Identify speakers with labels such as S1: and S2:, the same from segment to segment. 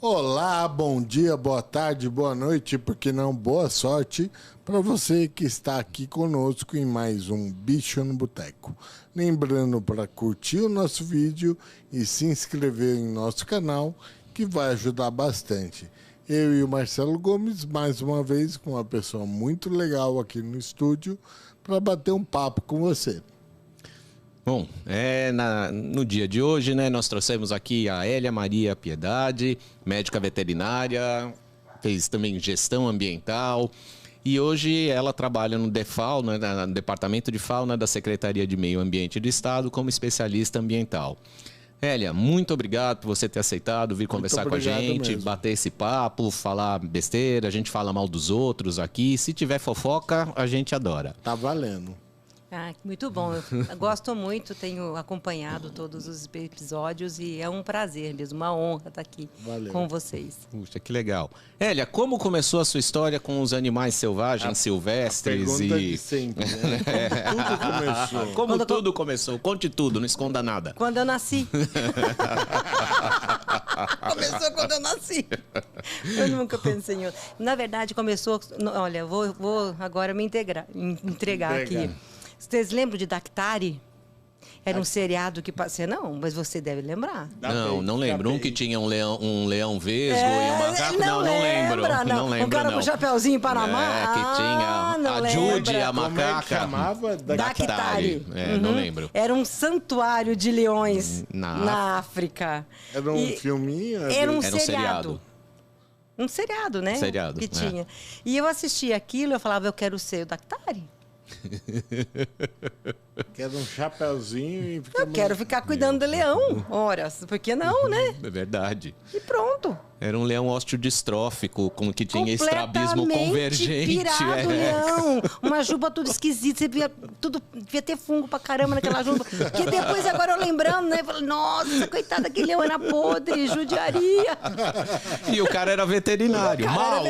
S1: Olá, bom dia, boa tarde, boa noite, porque não boa sorte para você que está aqui conosco em mais um Bicho no Boteco. Lembrando para curtir o nosso vídeo e se inscrever em nosso canal, que vai ajudar bastante. Eu e o Marcelo Gomes, mais uma vez, com uma pessoa muito legal aqui no estúdio, para bater um papo com você.
S2: Bom, no dia de hoje, né, nós trouxemos aqui a Hélia Maria Piedade, médica veterinária, fez também gestão ambiental e hoje ela trabalha no DEFAL, né, no Departamento de Fauna da Secretaria de Meio Ambiente do Estado, como especialista ambiental. Hélia, muito obrigado por você ter aceitado vir conversar com a gente, mesmo. Bater esse papo, falar besteira, a gente fala mal dos outros aqui. Se tiver fofoca, a gente adora.
S1: Tá valendo.
S3: Ah, muito bom. Eu gosto muito, tenho acompanhado todos os episódios e é um prazer mesmo, uma honra estar aqui com vocês.
S2: Puxa, que legal. Hélia, como começou a sua história com os animais selvagens, silvestres?
S1: A pergunta de sempre, né? Como tudo começou?
S2: Como tudo começou? Conte tudo, não esconda nada.
S3: Quando eu nasci. Começou quando eu nasci. Eu nunca pensei em outro. Na verdade, começou... Olha, vou agora me entregar aqui. Vocês lembram de Daktari? Era um seriado que passava... Não, mas você deve lembrar.
S2: Não lembro. Um que tinha um leão vesgo e um macaco. Não lembro.
S3: Não lembro, o cara com o chapeuzinho em Panamá.
S2: Que tinha a Judy, a macaca.
S1: Como é que chamava?
S3: Daktari.
S2: Não lembro.
S3: Era um santuário de leões na África.
S1: Era um filminho?
S3: Era um seriado. Um seriado, né?
S2: Seriado.
S3: Que tinha. E eu assistia aquilo e eu falava, eu quero ser o Daktari.
S1: Quero um chapeuzinho e
S3: eu quero ficar cuidando do leão. Ora, por que não, né?
S2: É verdade.
S3: E pronto.
S2: Era um leão osteodistrófico, com que tinha estrabismo convergente.
S3: Pirado, leão. Uma juba tudo esquisita. Você via tudo, devia ter fungo pra caramba naquela juba. Que depois, agora eu lembrando, né? Falei, nossa, coitado, aquele leão era podre, judiaria.
S2: E o cara era veterinário,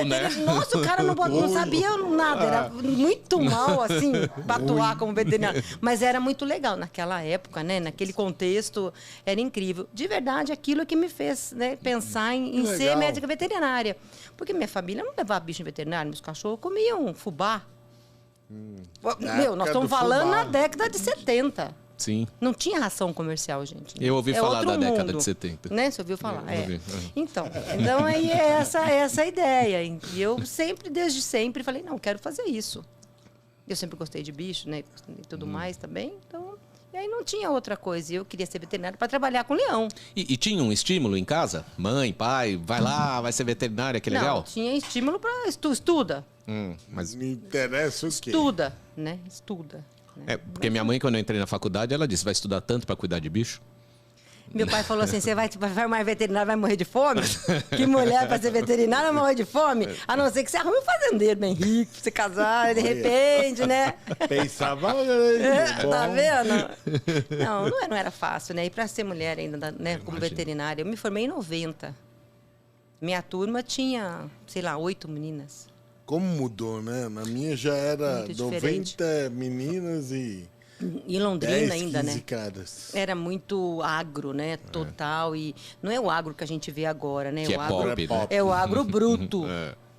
S2: né?
S3: Nossa, o cara não sabia nada. Era muito mal, assim, pra atuar como veterinário. Mas era muito legal naquela época, né? Naquele contexto, era incrível. De verdade, aquilo que me fez, né, pensar em ser médica veterinária. Porque minha família não levava bicho em veterinário, meus cachorros comiam fubá. Nós estamos falando na década de 70.
S2: Sim.
S3: Não tinha ração comercial, gente.
S2: Eu ouvi falar da década de 70.
S3: Né? Você ouviu falar? Então aí é essa a ideia. E eu sempre, desde sempre, falei, não, quero fazer isso. Eu sempre gostei de bicho, né? E tudo mais também, então... E aí não tinha outra coisa. Eu queria ser veterinário para trabalhar com leão.
S2: E tinha um estímulo em casa? Mãe, pai, vai lá, vai ser veterinária, que legal?
S3: Não, tinha estímulo para estuda.
S2: Mas...
S1: Me interessa o quê?
S3: Estuda, né? Estuda. Né?
S2: Porque minha mãe, quando eu entrei na faculdade, ela disse, vai estudar tanto para cuidar de bicho?
S3: Meu pai falou assim, você vai formar veterinário, vai morrer de fome? Que mulher para ser veterinária vai morrer de fome? A não ser que você arrume um fazendeiro bem rico, pra você casar, de repente, né?
S1: Pensava...
S3: Tá vendo? Não era fácil, né? E para ser mulher ainda, né, como veterinária, eu me formei em 90. Minha turma tinha, sei lá, 8 meninas.
S1: Como mudou, né? Na minha já era 90 meninas e...
S3: Em Londrina
S1: 10,
S3: ainda, né?
S1: Caras.
S3: Era muito agro, né? Total. E não é o agro que a gente vê agora, né?
S2: Que
S3: o
S2: é
S3: agro,
S2: pop, né?
S3: É o agro bruto,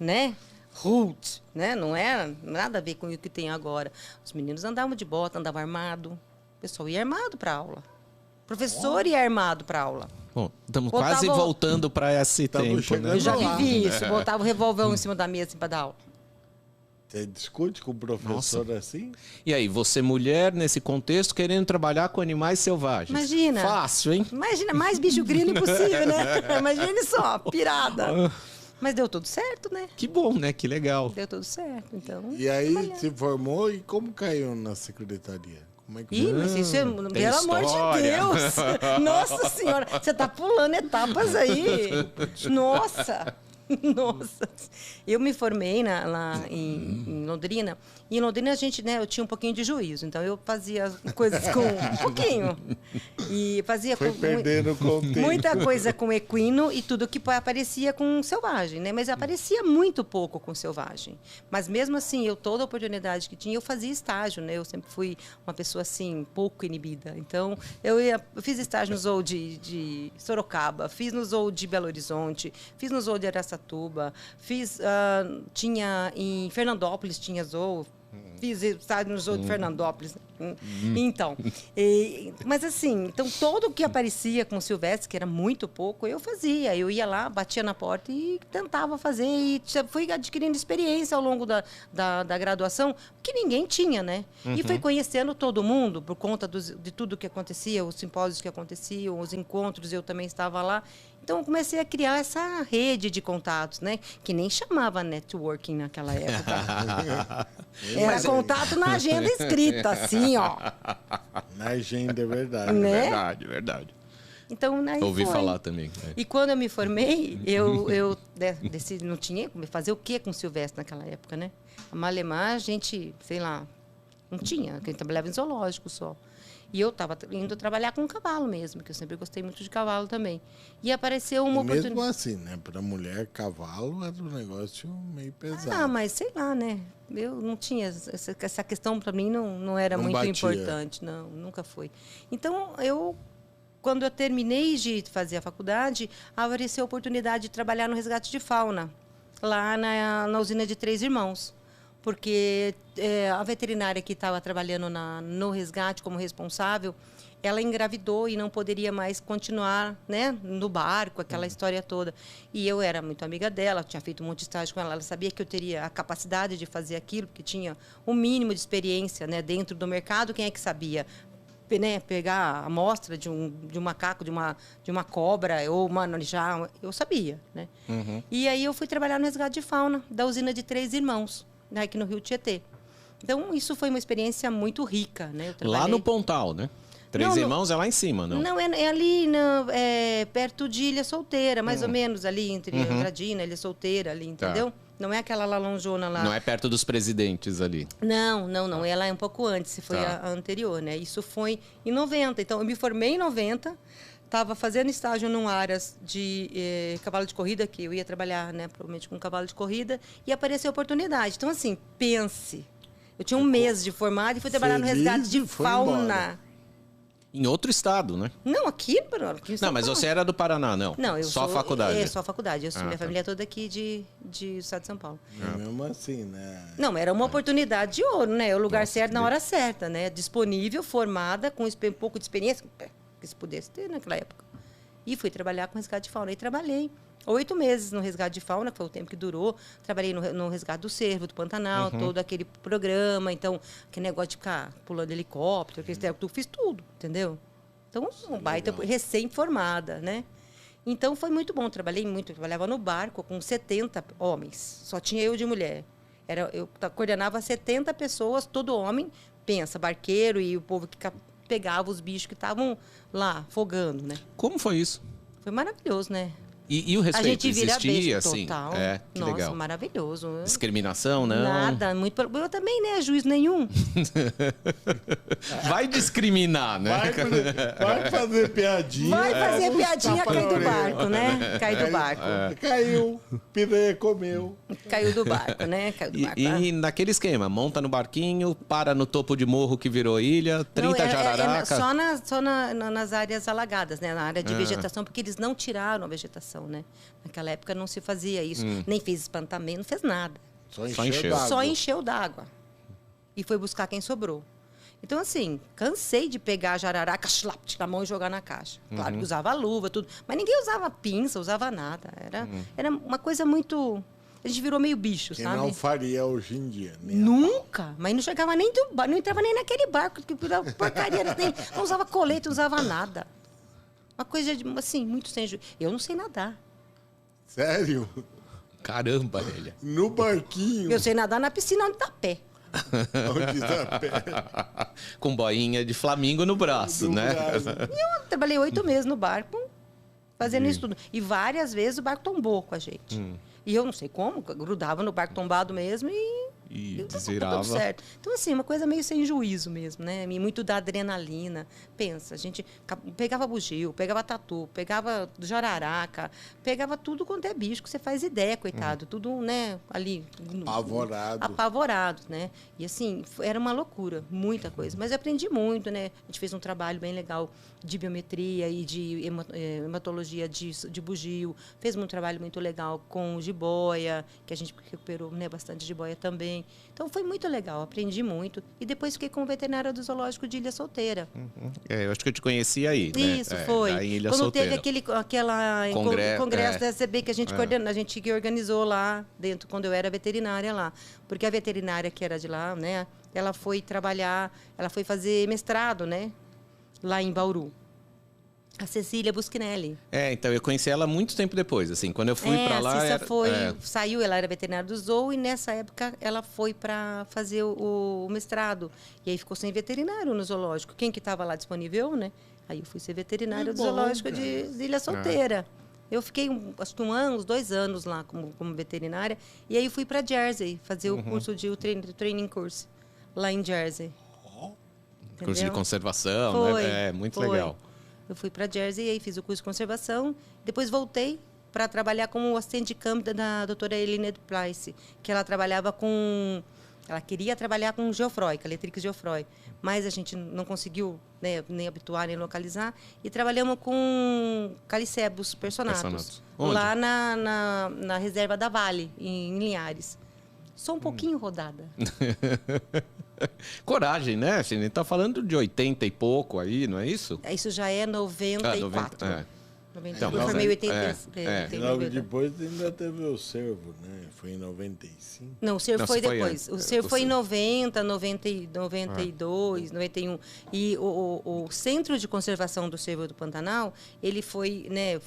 S3: né? Root, né? Não é nada a ver com o que tem agora. Os meninos andavam de bota, andavam armado. O pessoal ia armado para aula. O professor ia armado para aula.
S2: Bom, estamos quase voltando para esse tempo, né?
S3: Eu já vivi isso. Botava o revólver em cima da mesa para dar aula.
S1: Você discute com o professor assim?
S2: E aí, você mulher, nesse contexto, querendo trabalhar com animais selvagens.
S3: Imagina.
S2: Fácil, hein?
S3: Imagina, mais bicho grilo impossível, né? Imagine só, pirada. Mas deu tudo certo, né?
S2: Que bom, né? Que legal.
S3: Deu tudo certo, então...
S1: E aí, se formou e como caiu na secretaria? Como é que
S3: Ih, mas isso é... Pelo amor de Deus! Nossa Senhora! Você tá pulando etapas aí! Nossa! Nossa, eu me formei lá em Londrina. E em Londrina a gente, né, eu tinha um pouquinho de juízo, então eu fazia coisas com um pouquinho. E fazia
S1: perdendo
S3: muita coisa com equino e tudo que aparecia com selvagem, né? Mas aparecia muito pouco com selvagem. Mas mesmo assim, toda oportunidade que tinha, eu fazia estágio, né? Eu sempre fui uma pessoa assim, pouco inibida. Então, eu fiz estágio no zoo de Sorocaba, fiz no zoo de Belo Horizonte, fiz no zoo de Araçatuba, tinha em Fernandópolis, tinha zoo. Fiz estágio no zoo de Fernandópolis. Então, mas assim, então todo o que aparecia com o Silvestre, que era muito pouco, eu fazia. Eu ia lá, batia na porta e tentava fazer. E fui adquirindo experiência ao longo da graduação, que ninguém tinha, né? E fui conhecendo todo mundo por conta de tudo que acontecia, os simpósios que aconteciam, os encontros, eu também estava lá. Então, eu comecei a criar essa rede de contatos, né? Que nem chamava networking naquela época. Era contato na agenda escrita, assim, ó.
S1: Na agenda, é verdade.
S3: Né?
S2: Verdade.
S3: Então, aí
S2: ouvi
S3: foi.
S2: falar também.
S3: E quando eu me formei, eu decidi, não tinha fazer o quê com o Silvestre naquela época, né? A Malemar, a gente, sei lá, não tinha. Quem trabalhava em zoológico só. E eu estava indo trabalhar com cavalo mesmo, que eu sempre gostei muito de cavalo também. E apareceu uma oportunidade.
S1: Mesmo assim, né? Para mulher, cavalo era um negócio meio pesado.
S3: Ah, mas sei lá, né? Eu não tinha... Essa questão para mim não era
S1: Não
S3: muito
S1: batia.
S3: importante. Não, nunca foi. Então, quando eu terminei de fazer a faculdade, apareceu a oportunidade de trabalhar no resgate de fauna, lá na usina de Três Irmãos. Porque a veterinária que estava trabalhando no resgate como responsável, ela engravidou e não poderia mais continuar, né, no barco, aquela história toda. E eu era muito amiga dela, tinha feito um monte de estágio com ela, ela sabia que eu teria a capacidade de fazer aquilo, porque tinha um mínimo de experiência, né, dentro do mercado. Quem é que sabia, né, pegar a amostra de um macaco, de uma cobra ou manejar? Eu sabia, né? E aí eu fui trabalhar no resgate de fauna da usina de Três Irmãos, aqui no Rio Tietê. Então, isso foi uma experiência muito rica, né?
S2: Lá no Pontal, né? Três Irmãos é lá em cima, não?
S3: Não, é ali perto de Ilha Solteira, mais ou menos, ali entre Andradina, Ilha Solteira, ali, entendeu?
S2: Tá.
S3: Não é aquela lá lonjona lá.
S2: Não é perto dos Presidentes ali.
S3: Não. Ela é um pouco antes, foi a anterior, né? Isso foi em 90. Então, eu me formei em 90, estava fazendo estágio num Aras de cavalo de corrida, que eu ia trabalhar, né, provavelmente com cavalo de corrida, e apareceu a oportunidade. Então, assim, pense. Eu tinha um mês de formado e fui trabalhar no resgate de fauna.
S1: Embora.
S2: Em outro estado, né?
S3: Não, aqui em São
S2: Não, mas
S3: Paulo.
S2: você era do Paraná, não?
S3: Não, eu
S2: só
S3: sou,
S2: faculdade.
S3: Só faculdade. Minha
S2: tá.
S3: família é toda aqui de estado de São Paulo.
S1: Mesmo assim, né?
S3: Não, era uma oportunidade de ouro, né? O lugar certo na hora certa, né? Disponível, formada, com um pouco de experiência, que se pudesse ter naquela época. E fui trabalhar com resgate de fauna. E trabalhei 8 meses no resgate de fauna, que foi o tempo que durou. Trabalhei no resgate do cervo, do Pantanal, todo aquele programa. Então, aquele negócio de ficar pulando helicóptero, fiz tudo, entendeu? Então, um baita recém-formada, né? Então, foi muito bom. Trabalhei muito. Eu trabalhava no barco com 70 homens. Só tinha eu de mulher. Eu coordenava 70 pessoas, todo homem. Pensa, barqueiro e o povo que pegava os bichos que estavam lá, afogando, né?
S2: Como foi isso?
S3: Foi maravilhoso, né?
S2: E o respeito
S3: a gente vira
S2: existia,
S3: beijo
S2: assim?
S3: total.
S2: Que
S3: Nossa,
S2: legal.
S3: maravilhoso.
S2: Discriminação, não?
S3: Nada, muito. Eu também, né? Juiz nenhum.
S2: Vai discriminar, né?
S1: Vai fazer piadinha.
S3: Vai fazer
S1: vamos
S3: piadinha,
S1: tapar
S3: cai do
S1: a orelha.
S3: barco, né? Cai do barco.
S1: Caiu, piranha comeu.
S3: Caiu do barco, né? Caiu do barco.
S2: E naquele esquema, monta no barquinho, para no topo de morro que virou ilha, 30
S3: Não,
S2: jararaca.
S3: só nas áreas alagadas, né? Na área de vegetação, porque eles não tiraram a vegetação, né? Naquela época não se fazia isso. Nem fez espantamento, não fez nada.
S1: Só
S2: encheu.
S1: encheu d'água.
S3: Só encheu d'água. E foi buscar quem sobrou. Então, assim, cansei de pegar a jararaca, tirar a mão e jogar na caixa. Claro que usava luva, tudo. Mas ninguém usava pinça, usava nada. Era uma coisa muito... A gente virou meio bicho,
S1: Que
S3: sabe?
S1: não faria hoje em dia. Nem
S3: Nunca. Mas não chegava nem do barco, não entrava nem naquele barco, que virava porcaria. Não usava colete, não usava nada. Uma coisa, assim, muito sem juízo. Eu não sei nadar.
S1: Sério?
S2: Caramba, velha.
S1: No barquinho.
S3: Eu sei nadar na piscina onde dá pé.
S1: Onde tá pé.
S2: Com boinha de flamingo no braço,
S1: No
S2: né?
S1: braço.
S3: Eu trabalhei 8 meses no barco, fazendo isso tudo. E várias vezes o barco tombou com a gente. E eu não sei como, grudava no barco tombado mesmo e
S2: desvirava.
S3: tudo certo. Então, assim, uma coisa meio sem juízo mesmo, né? E muito da adrenalina. Pensa, a gente pegava bugio, pegava tatu, pegava jararaca, pegava tudo quanto é bicho que você faz ideia, coitado. Tudo, né, ali... Apavorados, né? E, assim, era uma loucura, muita coisa. Mas eu aprendi muito, né? A gente fez um trabalho bem legal de biometria e de hematologia de bugio. Fez um trabalho muito legal com jiboia, que a gente recuperou, né, bastante jiboia também. Então, foi muito legal, aprendi muito. E depois fiquei como veterinária do zoológico de Ilha Solteira.
S2: Eu acho que eu te conheci aí, né?
S3: Isso, foi.
S2: Em Ilha
S3: Quando
S2: Solteira.
S3: teve aquela congresso da SCB que a gente coordenou, a gente que organizou lá dentro, quando eu era veterinária lá. Porque a veterinária que era de lá, né, ela foi trabalhar, ela foi fazer mestrado, né, lá em Bauru. A Cecília Buschinelli.
S2: Então eu conheci ela muito tempo depois, assim, quando eu fui para lá...
S3: A Cissa saiu, ela era veterinária do Zoo e nessa época ela foi para fazer o mestrado. E aí ficou sem veterinário no zoológico. Quem que estava lá disponível, né? Aí eu fui ser veterinária do zoológico de Ilha Solteira. Eu fiquei, acho que 1 ano, 2 anos lá como veterinária. E aí fui para Jersey fazer o curso de training course lá em Jersey.
S2: Curso de conservação,
S3: foi,
S2: né? Muito legal.
S3: Eu fui para Jersey e aí fiz o curso de conservação. Depois voltei para trabalhar como assistente de campo da doutora Eline Price, que ela trabalhava com... Ela queria trabalhar com Geoffroy, Caletrix Geoffroy, mas a gente não conseguiu, né, nem habituar, nem localizar. E trabalhamos com Calicebus personatus, lá na reserva da Vale, em Linhares. Sou um pouquinho rodada.
S2: Coragem, né? A gente está falando de 80 e pouco aí, não é isso?
S3: Isso já é 94.
S2: 90,
S3: Então, eu formei em 80.
S1: Logo depois ainda teve o Cervo, né? Foi em 95.
S3: Não, o Cervo foi depois. O Cervo foi em 90, 92, 91. E o Centro de Conservação do Cervo do Pantanal, ele foi, né,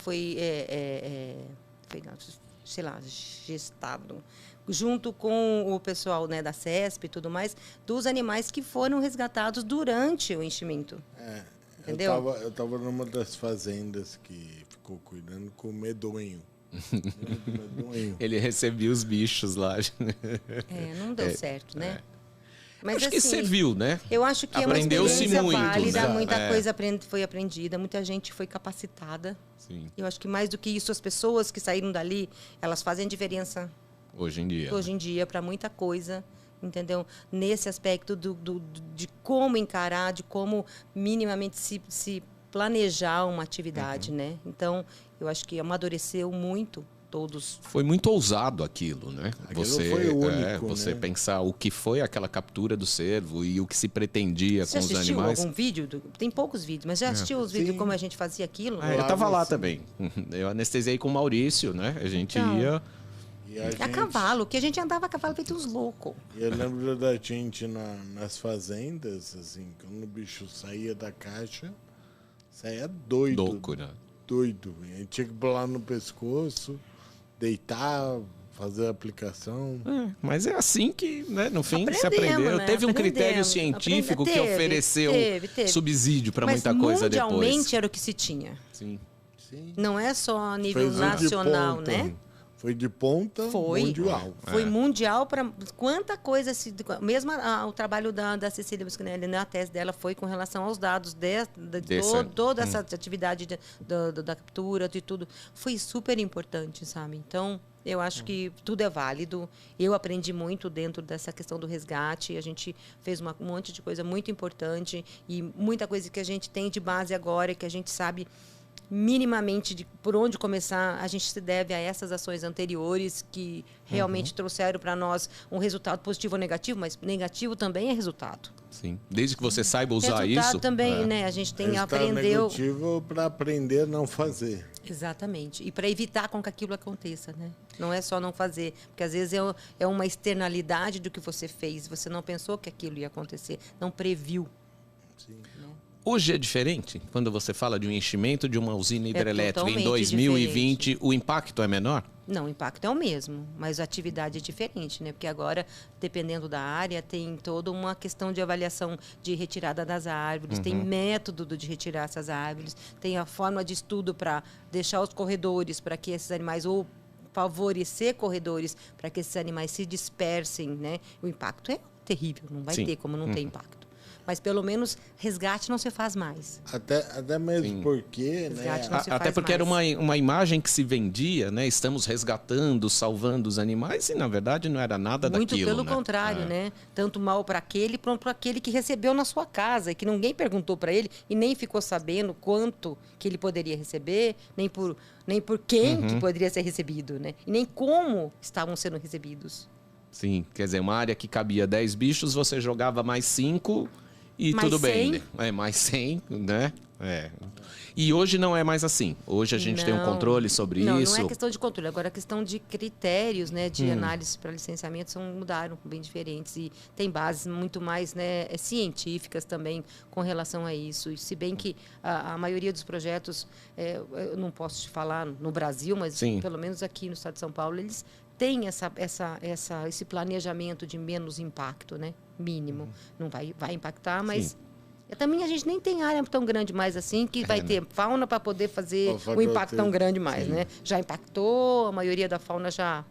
S3: sei lá, gestado junto com o pessoal, né, da CESP e tudo mais, dos animais que foram resgatados durante o enchimento. Entendeu?
S1: Eu tava numa das fazendas que ficou cuidando com o medonho.
S2: Ele recebia os bichos lá.
S3: Não deu certo, né? Mas,
S2: acho que serviu, né?
S3: Eu acho que
S2: aprendeu-se
S3: é uma
S2: muito,
S3: válida,
S2: né?
S3: Muita coisa foi aprendida, muita gente foi capacitada.
S2: Sim.
S3: Eu acho que mais do que isso, as pessoas que saíram dali, elas fazem diferença
S2: hoje em dia,
S3: para muita coisa, entendeu? Nesse aspecto de como encarar, de como minimamente se planejar uma atividade, né? Então, eu acho que amadureceu muito todos.
S2: Foi muito ousado aquilo, né?
S1: Aquilo foi único,
S2: você
S1: né?
S2: pensar o que foi aquela captura do cervo e o que se pretendia com os animais.
S3: Você assistiu algum vídeo? Tem poucos vídeos, mas já assistiu os vídeos como a gente fazia aquilo?
S2: Eu estava lá também. Eu anestesiei com o Maurício, né? A gente ia...
S3: A cavalo, que a gente andava a cavalo feito uns loucos.
S1: Eu lembro da gente nas fazendas, assim, quando o bicho saía da caixa, saía doido.
S2: Loucura.
S1: Doido. A gente tinha que pular no pescoço, deitar, fazer a aplicação.
S2: Mas é assim que, né, no fim, se aprendeu.
S3: Né?
S2: Teve um critério científico que ofereceu subsídio para muita coisa depois.
S3: Mundialmente era o que se tinha.
S2: Sim.
S3: Não é só a nível nacional, né?
S1: Foi de ponta mundial.
S3: Foi mundial para quanta coisa mesmo o trabalho da Cecília Buschinelli, né, a tese dela foi com relação aos dados toda essa atividade da captura de tudo, foi super importante, sabe? Então, eu acho que tudo é válido. Eu aprendi muito dentro dessa questão do resgate. A gente fez um monte de coisa muito importante e muita coisa que a gente tem de base agora, que a gente sabe minimamente por onde começar, a gente se deve a essas ações anteriores que realmente trouxeram para nós um resultado positivo ou negativo, mas negativo também é resultado.
S2: Sim. Desde que você saiba usar
S3: resultado
S2: isso.
S3: Também, né? A gente tem
S1: aprendeu.
S3: Negativo
S1: para aprender a não fazer.
S3: Exatamente. E para evitar com que aquilo aconteça, né? Não é só não fazer, porque às vezes é uma externalidade do que você fez. Você não pensou que aquilo ia acontecer, não previu.
S1: Sim.
S2: Hoje é diferente? Quando você fala de um enchimento de uma usina hidrelétrica em 2020,
S3: diferente.
S2: O impacto é menor?
S3: Não, o impacto é o mesmo, mas a atividade é diferente, né? Porque agora, dependendo da área, tem toda uma questão de avaliação de retirada das árvores, tem método de retirar essas árvores, tem a forma de estudo para deixar os corredores para que esses animais ou favorecer corredores para que esses animais se dispersem, né? O impacto é terrível, não vai ter como não ter impacto. Mas pelo menos resgate não se faz mais.
S1: Até mesmo porque,
S3: Resgate
S1: né?
S3: não se
S2: Até
S3: faz
S2: porque era
S3: mais.
S2: uma imagem que se vendia, né? Estamos resgatando, salvando os animais, e na verdade não era nada
S3: Muito
S2: daquilo.
S3: pelo
S2: né?
S3: contrário, né? Tanto mal para aquele quanto para aquele que recebeu na sua casa, e que ninguém perguntou para ele e nem ficou sabendo quanto que ele poderia receber, nem por quem que poderia ser recebido, né? E nem como estavam sendo recebidos.
S2: Sim, quer dizer, uma área que cabia 10 bichos, você jogava mais 5 e
S3: Mais
S2: tudo
S3: 100.
S2: bem, né? Mais 100, né? E hoje não é mais assim. Hoje a gente tem um controle sobre isso.
S3: Não é questão de controle. Agora, a questão de critérios, né, de análise para licenciamento mudaram, bem diferentes. E tem bases muito mais, né, científicas também com relação a isso. E se bem que a maioria dos projetos, eu não posso te falar no Brasil, mas
S2: Sim.
S3: pelo menos aqui no estado de São Paulo, eles têm esse planejamento de menos impacto, né? Mínimo. Não vai impactar, mas...
S2: Sim.
S3: Também a gente nem tem área tão grande mais assim que vai ter fauna para poder fazer
S1: Pra
S3: um impacto
S1: fazer.
S3: tão grande mais, né? Já impactou, a maioria da fauna já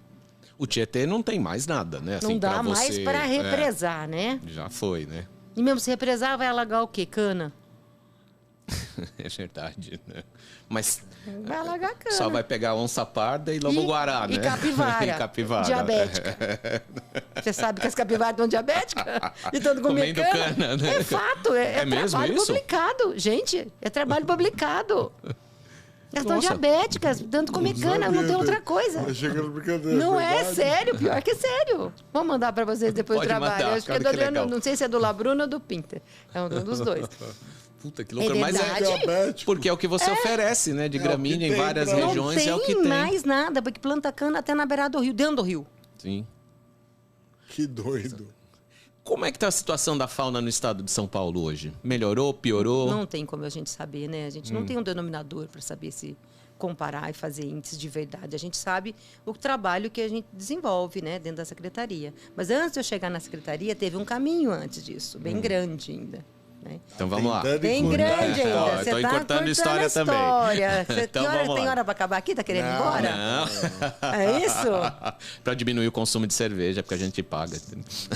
S2: O Tietê não tem mais nada, né?
S3: não
S2: Assim,
S3: dá
S2: pra
S3: mais
S2: você-
S3: para represar, né?
S2: Já foi, né?
S3: E mesmo se represar, vai alagar o quê? Cana?
S2: É verdade, né? Mas
S3: Vai alagar cana.
S2: só vai pegar onça parda e lobo-guará, né?
S3: E capivara.
S2: E capivara.
S3: Diabética. Você sabe que as capivaras estão diabéticas? De tanto comer
S2: Comendo
S3: cana.
S2: cana, né?
S3: É fato, é
S2: mesmo
S3: trabalho
S2: isso?
S3: publicado. Gente, é trabalho publicado. Elas estão
S2: Nossa.
S3: diabéticas, tanto comer cana, não tem outra coisa.
S1: Achei que era brincadeira.
S3: Não é
S1: verdade.
S3: sério, pior que é sério. Vou mandar para vocês depois do
S2: Pode
S3: trabalho.
S2: mandar,
S3: Eu acho que é
S2: cara,
S3: do
S2: que
S3: Adriano,
S2: legal.
S3: não sei se é do Labruna ou do Pinter. É um dos dois.
S2: Puta que loucura. Mas
S3: verdade.
S1: Diabético.
S2: porque é o que você oferece, né? De
S1: o
S2: gramínea
S1: que
S2: em
S1: tem
S2: várias
S1: pra-
S2: regiões,
S3: não
S2: é o que
S3: tem
S2: tem.
S3: mais nada, porque planta cana até na beirada do rio, dentro do rio.
S2: Sim.
S1: Que doido.
S2: Como é que tá a situação da fauna no estado de São Paulo hoje? Melhorou, piorou?
S3: Não tem como a gente saber, né? A gente não tem um denominador para saber se comparar e fazer índices de verdade. A gente sabe o trabalho que a gente desenvolve, né, dentro da secretaria. Mas antes de eu chegar na secretaria, teve um caminho antes disso, bem grande ainda. Né?
S2: Então vamos lá.
S1: Tentando
S3: Bem
S1: encurtar
S3: grande
S1: a
S3: ainda.
S1: história.
S3: Você
S2: Tô
S3: tá
S2: encurtando história
S3: a história.
S2: também. Então vamos
S3: Tem
S2: lá.
S3: hora para acabar aqui? Tá querendo ir
S1: Não,
S3: embora?
S2: Não.
S3: É isso?
S2: Para diminuir o consumo de cerveja, porque a gente paga.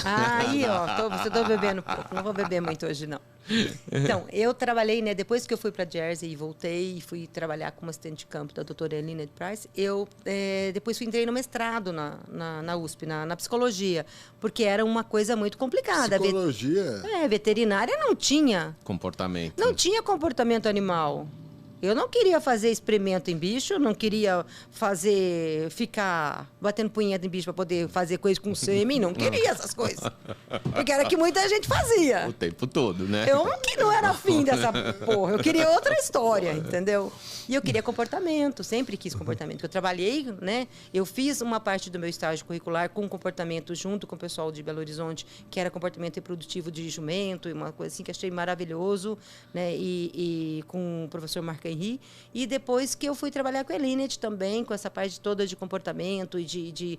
S3: Aí, ó, você tô bebendo pouco. Não vou beber muito hoje, não. Então, eu trabalhei, né? Depois que eu fui para Jersey e voltei e fui trabalhar como assistente de campo da doutora Elina Price, eu depois entrei no mestrado na USP, na psicologia, porque era uma coisa muito complicada.
S1: Psicologia.
S3: Veterinária não tinha
S2: Comportamento.
S3: Não tinha comportamento animal. Eu não queria fazer experimento em bicho, não queria ficar batendo punheta em bicho para poder fazer coisa com sêmen, não queria essas coisas. Porque era que muita gente fazia.
S2: O tempo todo, né?
S3: Eu que não era afim dessa porra, eu queria outra história, entendeu? E eu queria comportamento, sempre quis comportamento. Eu trabalhei, né? Eu fiz uma parte do meu estágio curricular com comportamento junto com o pessoal de Belo Horizonte, que era comportamento reprodutivo de jumento, e uma coisa assim que achei maravilhoso, né? E com o professor Marco Henri. E depois que eu fui trabalhar com a Elinet também, com essa parte toda de comportamento e de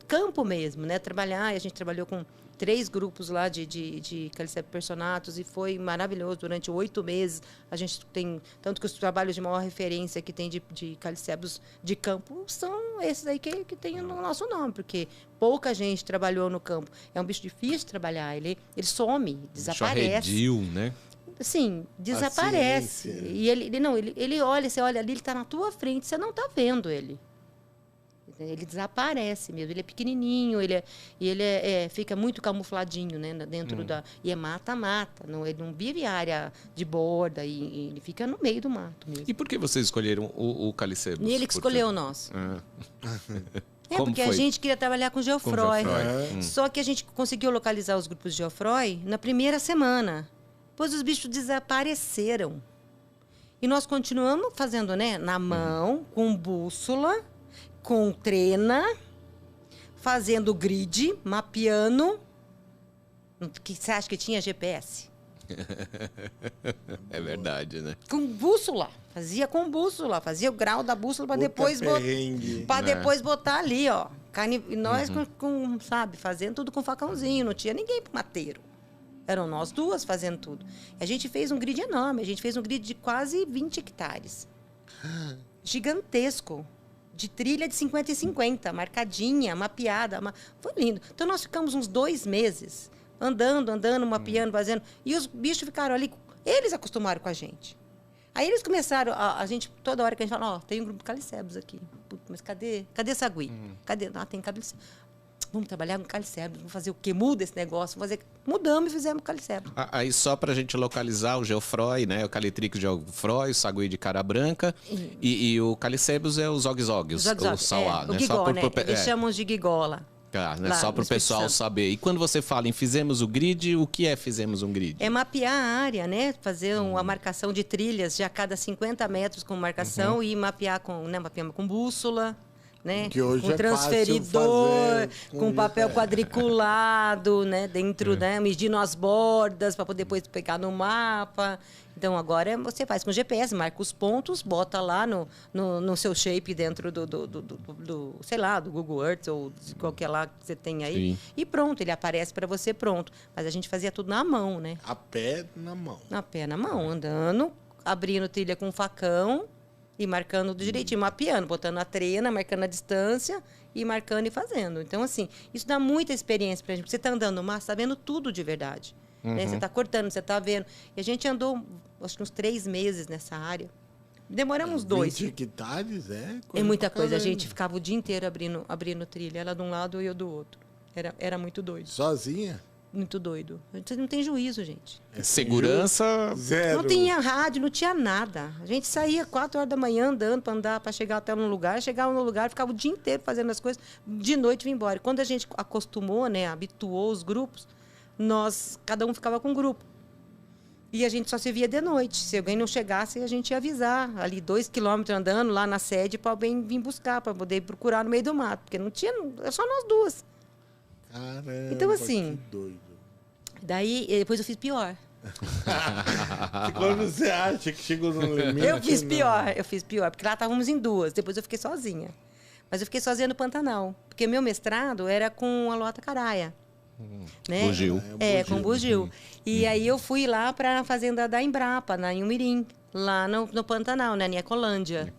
S3: campo mesmo, né? Trabalhar, e a gente trabalhou com 3 grupos lá de Calicebus personatus e foi maravilhoso. Durante 8 meses, a gente tem... Tanto que os trabalhos de maior referência que tem de Calicebus de campo são esses aí que tem no nosso nome, porque pouca gente trabalhou no campo. É um bicho difícil de trabalhar, ele some, desaparece.
S2: Arredio, né?
S3: Assim, desaparece.
S1: ciência.
S3: E ele olha, você olha ali, ele está na tua frente, você não está vendo ele. Ele desaparece mesmo, ele é pequenininho, ele fica muito camufladinho, né, dentro da... E é mata-mata, ele não vive em área de borda, e ele fica no meio do mato mesmo.
S2: E por que vocês escolheram o Calicebus?
S3: E ele que escolheu nós.
S2: Como
S3: Porque a
S2: foi?
S3: gente queria trabalhar com Geoffroy.
S2: Geoffroy.
S3: Só que a gente conseguiu localizar os grupos de Geoffroy na primeira semana. Depois os bichos desapareceram. E nós continuamos fazendo, né, na mão, com bússola, com trena, fazendo grid, mapeando. Que você acha que tinha GPS?
S2: É verdade, né?
S3: Com bússola. Fazia o grau da bússola para depois
S1: perrengue.
S3: depois botar ali, ó. E nós sabe, fazendo tudo com facãozinho, não tinha ninguém pro mateiro. Eram nós duas fazendo tudo. A gente fez um grid enorme, a gente fez um grid de quase 20 hectares. Gigantesco. de trilha de 50 e 50, marcadinha, mapeada. Foi lindo. Então, nós ficamos uns 2 meses andando, mapeando, fazendo. E os bichos ficaram ali, eles acostumaram com a gente. Aí eles começaram, a gente, toda hora que a gente fala, tem um grupo de calicebos aqui. Puta, mas cadê sagui? Cadê? Tem calicebos. Vamos trabalhar com calicebos, vamos fazer o quê? Muda esse negócio. Mudamos e fizemos calicebos.
S2: Aí só para a gente localizar o Geoffroy, né? O Calitrix Geoffroy, o sagui de cara branca. E o calicebos é os zog-zogs, o sauá, né?
S3: O gigó, né? Eles chamam de gigola.
S2: Né? Só para o pessoal saber. E quando você fala em fizemos o grid, o que é fizemos um grid?
S3: É mapear a área, né? Fazer uma marcação de trilhas de a cada 50 metros com marcação e mapear mapeamos com bússola. Né?
S1: Que hoje
S3: com transferidor, com papel quadriculado, né? Dentro, né? Medindo as bordas para poder depois pegar no mapa. Então, agora você faz com GPS, marca os pontos, bota lá no seu shape dentro sei lá, do Google Earth ou de qualquer lá que você tem aí. Sim. E pronto, ele aparece para você pronto. Mas a gente fazia tudo na mão, né?
S1: A pé na mão.
S3: A pé na mão, andando, abrindo trilha com facão e marcando direitinho, mapeando, botando a trena, marcando a distância e marcando e fazendo. Então, assim, isso dá muita experiência pra gente. Você tá andando no mar, você tá vendo tudo de verdade. Né? Você tá cortando, você tá vendo. E a gente andou, acho que uns 3 meses nessa área. Demoramos 2.
S1: 20 hectares,
S3: é muita coisa. A gente ficava o dia inteiro abrindo trilha. Ela de um lado e eu do outro. Era muito doido.
S1: Sozinha?
S3: Muito doido. Você não tem juízo, gente.
S2: Segurança?
S1: Zero.
S3: Não tinha rádio, não tinha nada. A gente saía 4 horas da manhã andando para andar, para chegar até um lugar. Chegava no lugar, ficava o dia inteiro fazendo as coisas. De noite vinha embora. E quando a gente acostumou, né, habituou os grupos, cada um ficava com um grupo. E a gente só se via de noite. Se alguém não chegasse, a gente ia avisar. Ali 2 quilômetros andando lá na sede para alguém vir buscar, para poder procurar no meio do mato. Porque não tinha, era só nós duas.
S1: Caramba,
S3: então, assim,
S1: que doido.
S3: Daí, depois eu fiz pior.
S1: Quando você acha que chegou no limite...
S3: Eu fiz pior, porque lá estávamos em 2. Depois eu fiquei sozinha. Mas eu fiquei sozinha no Pantanal. Porque meu mestrado era com a lota caraia. Né?
S2: Bugio.
S3: Com bugio. E aí eu fui lá para a fazenda da Embrapa, na Inhumirim. Lá no Pantanal, na Niecolândia.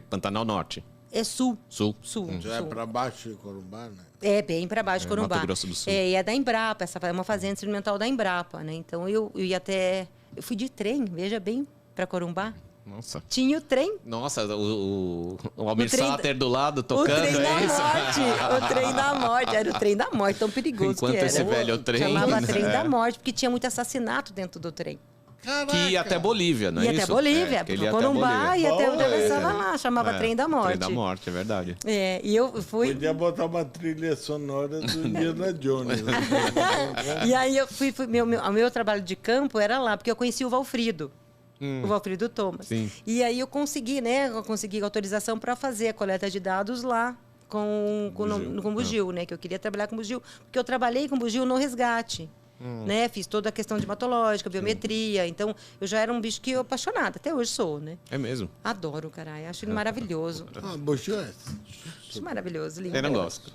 S2: Pantanal Norte.
S3: É sul.
S2: Sul.
S1: Já é para baixo de Corumbá, né?
S3: É, bem para baixo de Corumbá.
S2: Mato Grosso do Sul.
S3: E é da Embrapa, essa é uma fazenda experimental da Embrapa, né? Então eu ia até... Eu fui de trem, veja bem, para Corumbá.
S2: Nossa.
S3: Tinha o trem.
S2: Nossa, o Almir Sater do lado tocando,
S3: o trem da
S2: isso?
S3: morte. O trem da morte. Era o trem da morte, tão perigoso
S2: Enquanto
S3: que era.
S2: esse velho trem...
S3: Chamava trem da morte, porque tinha muito assassinato dentro do trem.
S1: Caraca.
S2: Que ia até Bolívia, não é isso?
S3: Ia até Bolívia, Corumbá, ia até atravessava lá, chamava Trem da Morte.
S2: Trem da Morte, é verdade.
S3: E eu fui...
S1: Podia botar uma trilha sonora do Indiana Jones.
S3: E aí eu fui o meu trabalho de campo era lá, porque eu conheci o Valfrido. O Valfrido Thomas.
S2: Sim.
S3: E aí eu consegui, né? Eu consegui autorização para fazer a coleta de dados lá com bugio, né? Que eu queria trabalhar com bugio, porque eu trabalhei com bugio no resgate. Né? Fiz toda a questão de hematológica, biometria. Então, eu já era um bicho que eu apaixonada. Até hoje sou, né?
S2: É mesmo?
S3: Adoro, caralho. Acho ele maravilhoso.
S1: Bugio
S3: Acho maravilhoso, lindo.
S2: Eu não gosto.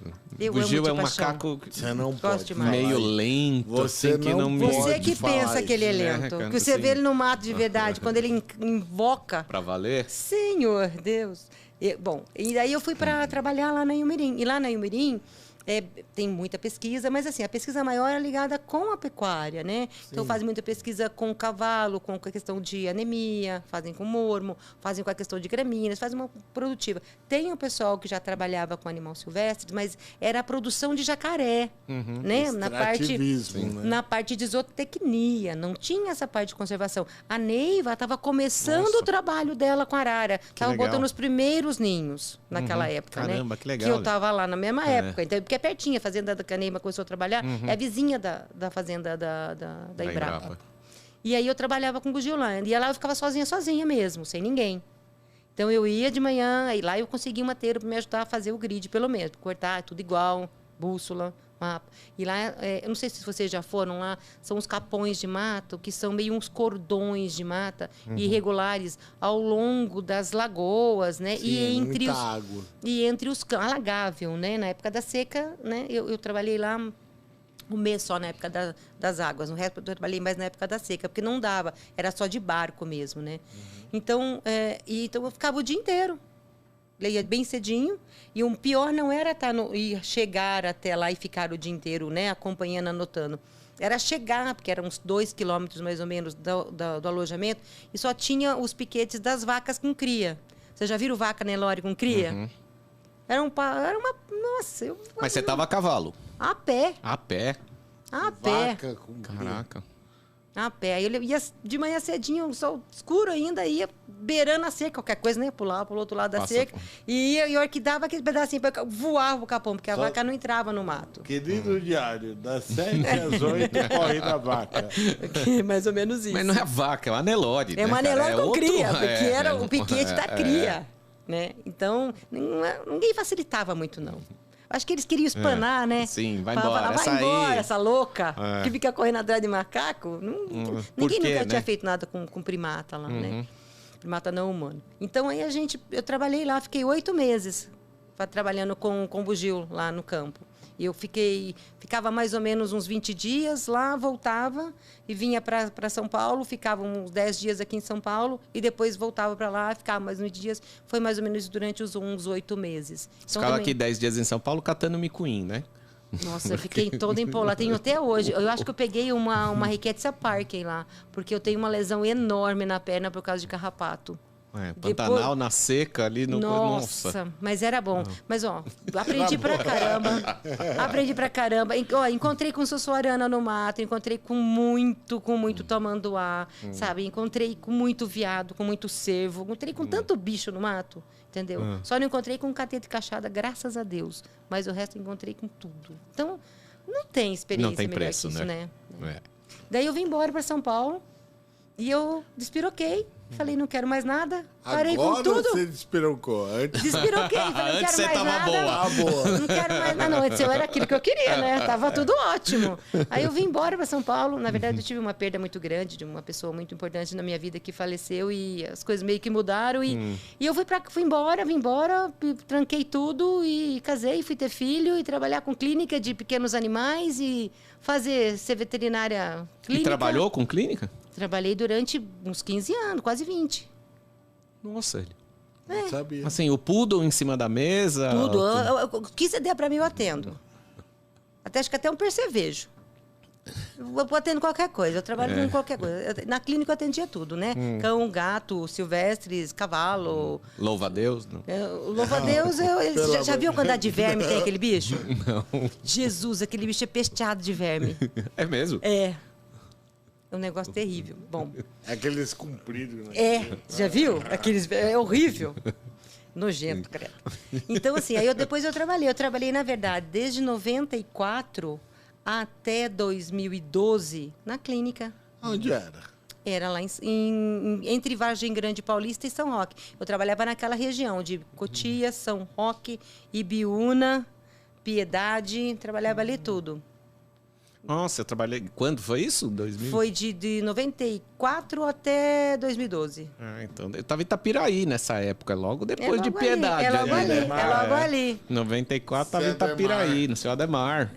S3: Bugio
S2: é um macaco
S1: você não
S3: pode
S2: meio lento,
S1: você
S2: assim, que não me...
S3: Você que pensa que ele é lento.
S2: Né,
S3: que você vê ele no mato de verdade, quando ele invoca...
S2: Pra valer?
S3: Senhor Deus. E daí eu fui para trabalhar lá na Inhumirim. E lá na Inhumirim... tem muita pesquisa, mas assim, a pesquisa maior é ligada com a pecuária, né? Sim. Então fazem muita pesquisa com cavalo, com a questão de anemia, fazem com mormo, fazem com a questão de gramíneas, fazem uma produtiva. Tem o pessoal que já trabalhava com animal silvestre, mas era a produção de jacaré, né? Na parte de zootecnia, não tinha essa parte de conservação. A Neiva estava começando o trabalho dela com a arara, estava botando os primeiros ninhos naquela época,
S2: Caramba,
S3: né?
S2: que legal.
S3: Que eu estava lá na mesma época, então, porque é pertinho, a fazenda da Caneima começou a trabalhar, é a vizinha da fazenda da Embrapa. E aí eu trabalhava com bugio lá, e lá eu ficava sozinha mesmo, sem ninguém. Então eu ia de manhã, aí lá eu consegui uma teira para me ajudar a fazer o grid, pelo menos, cortar tudo igual, bússola, mapa. E lá, eu não sei se vocês já foram lá, são os capões de mato, que são meio uns cordões de mata irregulares ao longo das lagoas, né?
S1: Sim,
S3: e entre
S1: muita água.
S3: E entre os alagável, né? Na época da seca, né? Eu trabalhei lá um mês só na época das águas. No resto eu trabalhei mais na época da seca, porque não dava, era só de barco mesmo, né? Então, então eu ficava o dia inteiro. ia bem cedinho. E o pior não era ir chegar até lá e ficar o dia inteiro, né? Acompanhando, anotando. Era chegar, porque eram uns 2 quilômetros mais ou menos do alojamento, e só tinha os piquetes das vacas com cria. Vocês já viram vaca Nelore com cria?
S2: Uhum.
S3: Era uma... Nossa,
S2: Mas você tava a cavalo?
S3: A pé.
S2: A pé?
S3: A pé.
S1: Vaca com
S2: Caraca.
S3: A pé. Aí eu ia de manhã cedinho, o sol escuro ainda, ia beirando a cerca, qualquer coisa, né? Pulava pro outro lado da cerca. E a hora que dava aquele pedacinho, voava o capão, porque a vaca não entrava no mato.
S1: Querido diário, das 7 às 8, corre da vaca.
S3: Mais ou menos isso.
S2: Mas não é a vaca, é uma Nelore.
S3: É uma Nelore com cria, porque era o
S2: o
S3: piquete da cria. Né? Então, ninguém facilitava muito, não. Acho que eles queriam espanar, né?
S2: Sim, vai
S3: Falar,
S2: embora.
S3: vai embora, essa louca,
S2: É.
S3: que fica correndo atrás de macaco. Ninguém
S2: quê,
S3: nunca
S2: né?
S3: tinha feito nada com primata lá, né? Primata não humano. Então, aí eu trabalhei lá, fiquei 8 meses trabalhando com bugio lá no campo. E eu ficava mais ou menos uns 20 dias lá, voltava e vinha para São Paulo, ficava uns 10 dias aqui em São Paulo e depois voltava para lá, ficava mais uns 20 dias. Foi mais ou menos durante uns 8 meses. Então,
S2: Ficava aqui 10 dias em São Paulo catando micuim, né?
S3: Nossa, eu fiquei toda empolada. Tenho até hoje. Eu acho que eu peguei uma Rickettsia parkei lá, porque eu tenho uma lesão enorme na perna por causa de carrapato.
S2: Pantanal
S3: Depois...
S2: na seca ali no...
S3: Nossa, mas era bom. Mas, ó, aprendi pra caramba. Aprendi pra caramba. Ó, encontrei com sussuarana no mato, encontrei com muito tamanduá, sabe? Encontrei com muito veado, com muito cervo, encontrei com tanto bicho no mato, entendeu? Só não encontrei com cateta e cachada, graças a Deus. Mas o resto eu encontrei com tudo. Então, não tem experiência
S2: não tem
S3: melhor
S2: preço,
S3: que isso,
S2: né?
S3: né? Daí eu vim embora pra São Paulo e eu despiroquei. Falei, não quero mais nada. Parei
S1: Agora
S3: com tudo.
S1: Você despirocou.
S3: Despiroquei. Falei, não
S2: Antes
S3: quero
S2: você
S3: mais
S2: tava
S3: nada.
S1: boa.
S3: Não quero mais nada. Não, antes eu era aquilo que eu queria, né? Tava tudo ótimo. Aí eu vim embora para São Paulo. Na verdade, eu tive uma perda muito grande de uma pessoa muito importante na minha vida que faleceu e as coisas meio que mudaram. E eu vim embora, tranquei tudo e casei, fui ter filho e trabalhar com clínica de pequenos animais e ser veterinária clínica.
S2: E trabalhou com clínica?
S3: Trabalhei durante uns 15 anos, quase 20.
S2: Nossa,
S1: Não sabia.
S2: assim, o poodle em cima da mesa...
S3: Tudo. O que você der para mim, eu atendo. Acho que até um percevejo. Eu atendo qualquer coisa. Eu trabalho com qualquer coisa. Na clínica eu atendia tudo, né? Cão, gato, silvestres, cavalo.
S2: Louva a Deus, não?
S3: Louva a Deus. Já viu quando de verme tem aquele bicho? Não. Jesus, aquele bicho é pesteado de verme.
S2: É mesmo?
S3: É. É um negócio terrível. Bom.
S1: Aqueles compridos, né?
S3: Já viu? É horrível. Nojento, credo. Então, assim, depois eu trabalhei. Eu trabalhei, na verdade, desde 94 até 2012 na clínica.
S1: Onde era?
S3: Era lá entre Vargem Grande Paulista e São Roque. Eu trabalhava naquela região de Cotia, São Roque, Ibiúna, Piedade. Trabalhava ali tudo.
S2: Nossa, eu trabalhei... Quando foi isso? 2000?
S3: Foi de 94 até 2012.
S2: Então, eu estava em Itapiraí nessa época, logo depois de Piedade.
S3: É logo ali.
S2: 94 estava em Itapiraí, no seu Ademar.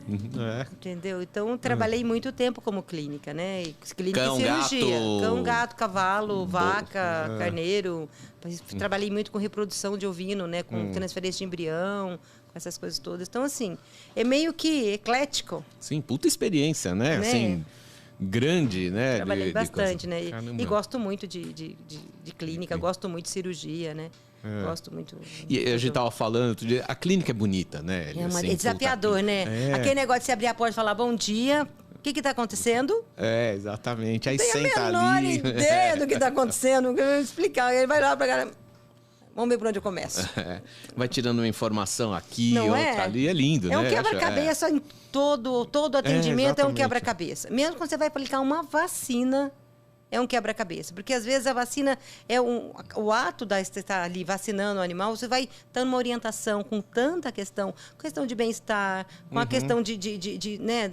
S3: Entendeu? Então, eu trabalhei muito tempo como clínica, né? Clínica
S2: Cão,
S3: e cirurgia.
S2: gato.
S3: Cão, gato, cavalo, vaca, carneiro. Trabalhei muito com reprodução de ovino, né? Com transferência de embrião, essas coisas todas. Então, assim, é meio que eclético.
S2: Sim, puta experiência, né? Assim, grande, né?
S3: Trabalhei bastante, né?
S2: Caramba.
S3: E gosto muito de clínica, gosto muito de cirurgia, né? Gosto muito.
S2: E a gente tava falando outro dia, a clínica é bonita, né?
S3: É desafiador, né? Aquele negócio de você abrir a porta e falar bom dia, o que está acontecendo?
S2: Exatamente. Aí
S3: Tem
S2: senta
S3: a menor
S2: ali.
S3: ideia do que está acontecendo, eu vou explicar. Ele vai lá para galera. Vamos ver por onde eu começo.
S2: Vai tirando uma informação aqui,
S3: Não
S2: outra ali, é lindo, né?
S3: É um quebra-cabeça em todo atendimento, é um
S2: exatamente.
S3: quebra-cabeça. Mesmo quando você vai aplicar uma vacina, é um quebra-cabeça. Porque, às vezes, a vacina é o ato de você estar ali vacinando o animal, você vai dando uma orientação com tanta questão de bem-estar, com a questão né,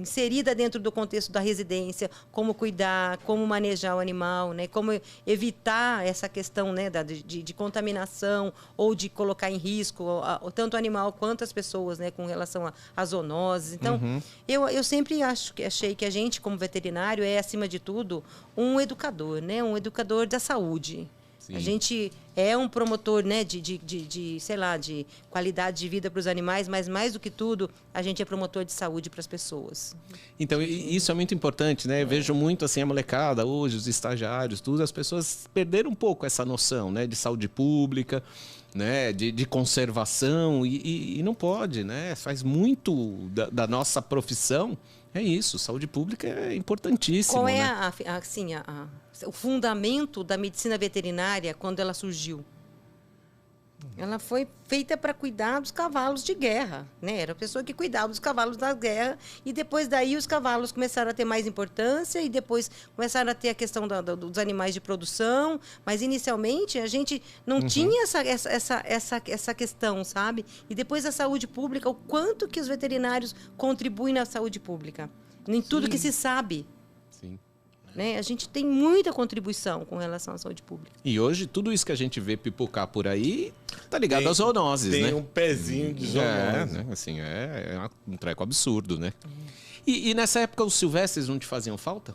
S3: inserida dentro do contexto da residência, como cuidar, como manejar o animal, né, como evitar essa questão, né, de contaminação ou de colocar em risco tanto o animal quanto as pessoas, né, com relação às zoonoses. Então, eu sempre achei que a gente, como veterinário, é, acima de tudo, um educador, né? Um educador da saúde.
S2: Sim.
S3: A gente é um promotor, né, sei lá, de qualidade de vida para os animais, mas mais do que tudo, a gente é promotor de saúde para as pessoas.
S2: Então, isso é muito importante, né? Eu vejo muito assim a molecada hoje, os estagiários, tudo, as pessoas perderam um pouco essa noção, né, de saúde pública, né, de conservação e não pode, né? Faz muito da nossa profissão. É isso, saúde pública é importantíssimo.
S3: Qual é
S2: né?
S3: o fundamento da medicina veterinária quando ela surgiu? Ela foi feita para cuidar dos cavalos de guerra, né? Era a pessoa que cuidava dos cavalos da guerra e depois daí os cavalos começaram a ter mais importância e depois começaram a ter a questão dos animais de produção, mas inicialmente a gente não tinha essa questão, sabe? E depois a saúde pública, o quanto que os veterinários contribuem na saúde pública, em tudo que se sabe.
S2: Sim.
S3: Né? A gente tem muita contribuição com relação à saúde pública.
S2: E hoje, tudo isso que a gente vê pipocar por aí tá ligado às zoonoses, né?
S1: Tem um pezinho de zoonose.
S2: Né? Assim, é um treco absurdo, né? E nessa época os silvestres não te faziam falta?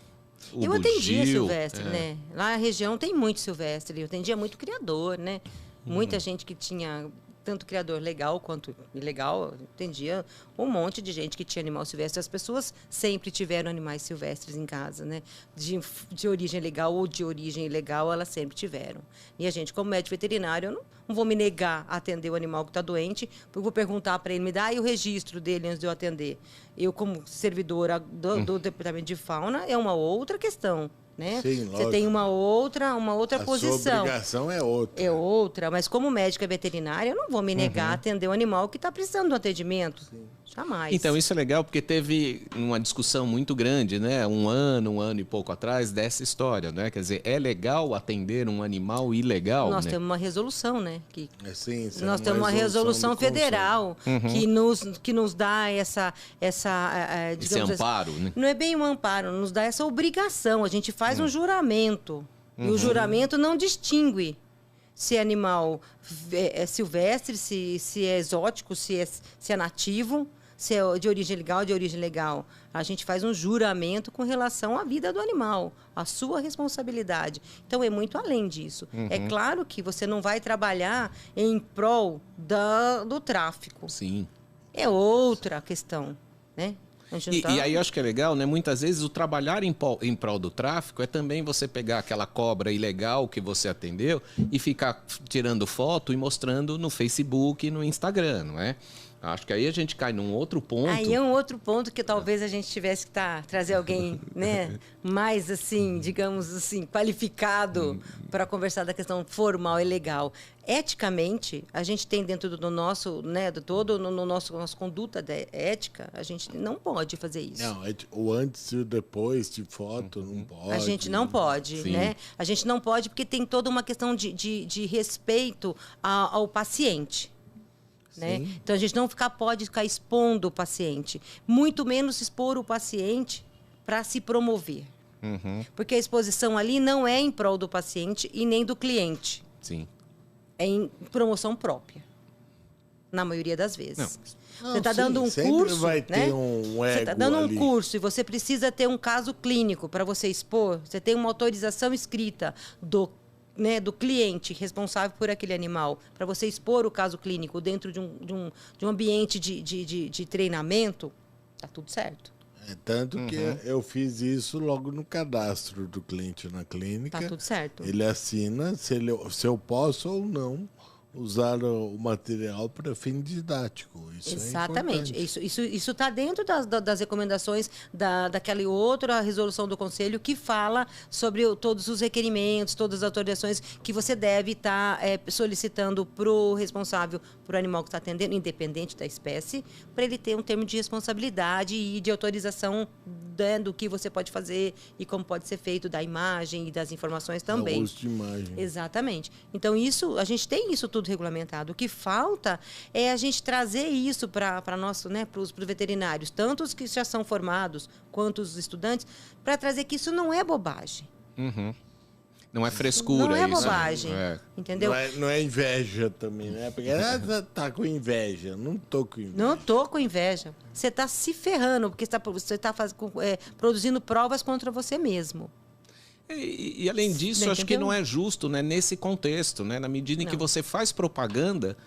S3: Eu atendia silvestre, né? Lá na região tem muito silvestre. Eu atendia muito criador, né? Muita gente que tinha tanto criador legal quanto ilegal. Eu atendia um monte de gente que tinha animal silvestre. As pessoas sempre tiveram animais silvestres em casa, né? De origem legal ou de origem ilegal, elas sempre tiveram. E a gente, como médico veterinário, eu não vou me negar a atender o animal que está doente, porque eu vou perguntar para ele, me dá aí o registro dele antes de eu atender. Eu, como servidora do Departamento de Fauna, é uma outra questão. Né?
S1: Sim,
S3: você tem uma outra posição.
S1: A sua obrigação é outra.
S3: É outra, mas como médica veterinária, eu não vou me negar a atender um animal que está precisando de um atendimento. Sim. Jamais.
S2: Então, isso é legal porque teve uma discussão muito grande, né? Um ano e pouco atrás, dessa história, né? Quer dizer, é legal atender um animal ilegal?
S3: Nós
S2: né?
S3: temos uma resolução, né?
S1: Sim,
S3: nós temos uma resolução federal que nos dá esse
S2: amparo, né?
S3: Não é bem um amparo, nos dá essa obrigação. A gente faz um juramento. E o juramento não distingue se é animal silvestre, se é exótico, se é nativo, se é de origem legal ou de origem legal. A gente faz um juramento com relação à vida do animal, à sua responsabilidade. Então, é muito além disso. É claro que você não vai trabalhar em prol do tráfico.
S2: Sim.
S3: É outra questão, né?
S2: E aí eu acho que é legal, né? Muitas vezes o trabalhar em prol do tráfico é também você pegar aquela cobra ilegal que você atendeu e ficar tirando foto e mostrando no Facebook e no Instagram, não é? Acho que aí a gente cai num outro ponto.
S3: Aí é um outro ponto que talvez a gente tivesse que trazer alguém, né, mais assim, digamos assim, qualificado para conversar da questão formal e legal. Eticamente, a gente tem dentro do nosso, né, no nossa conduta ética, a gente não pode fazer isso.
S1: Não, o antes e o depois de foto não pode.
S3: A gente não pode,
S2: Sim.
S3: né? A gente não pode porque tem toda uma questão de respeito ao paciente. Né? Então, a gente não pode ficar expondo o paciente, muito menos expor o paciente para se promover. Porque a exposição ali não é em prol do paciente e nem do cliente.
S2: Sim.
S3: É em promoção própria, na maioria das vezes. Você está
S1: sim,
S3: dando um
S1: sempre
S3: curso,
S1: vai ter
S3: né?
S1: um
S3: Você está
S1: ego
S3: dando um
S1: ali.
S3: curso e você precisa ter um caso clínico para você expor. Você tem uma autorização escrita do cliente responsável por aquele animal, para você expor o caso clínico dentro de um ambiente de treinamento, tá tudo certo.
S1: Tanto que eu fiz isso logo no cadastro do cliente na clínica.
S3: Tá tudo certo.
S1: Ele assina se eu posso ou não usar o material para fim didático. Isso
S3: Exatamente.
S1: É importante.
S3: Isso está dentro das recomendações daquela outra resolução do Conselho que fala sobre todos os requerimentos, todas as autorizações que você deve estar solicitando para o responsável por o animal que está atendendo, independente da espécie, para ele ter um termo de responsabilidade e de autorização do que você pode fazer e como pode ser feito, da imagem e das informações também.
S1: Uso de imagem.
S3: Exatamente. Então, a gente tem isso tudo regulamentado. O que falta é a gente trazer isso para os veterinários, tanto os que já são formados quanto os estudantes, para trazer que isso não é bobagem.
S2: Não é frescura.
S3: Não é
S2: isso,
S3: entendeu? Entendeu?
S1: Não é inveja também, né? Porque tá com inveja. Não tô com inveja.
S3: Não tô com inveja. Você está se ferrando, porque você está produzindo provas contra você mesmo.
S2: E além disso,
S3: Você
S2: acho que
S3: entendeu?
S2: não é justo, né, nesse contexto, né? Na medida em que você faz propaganda,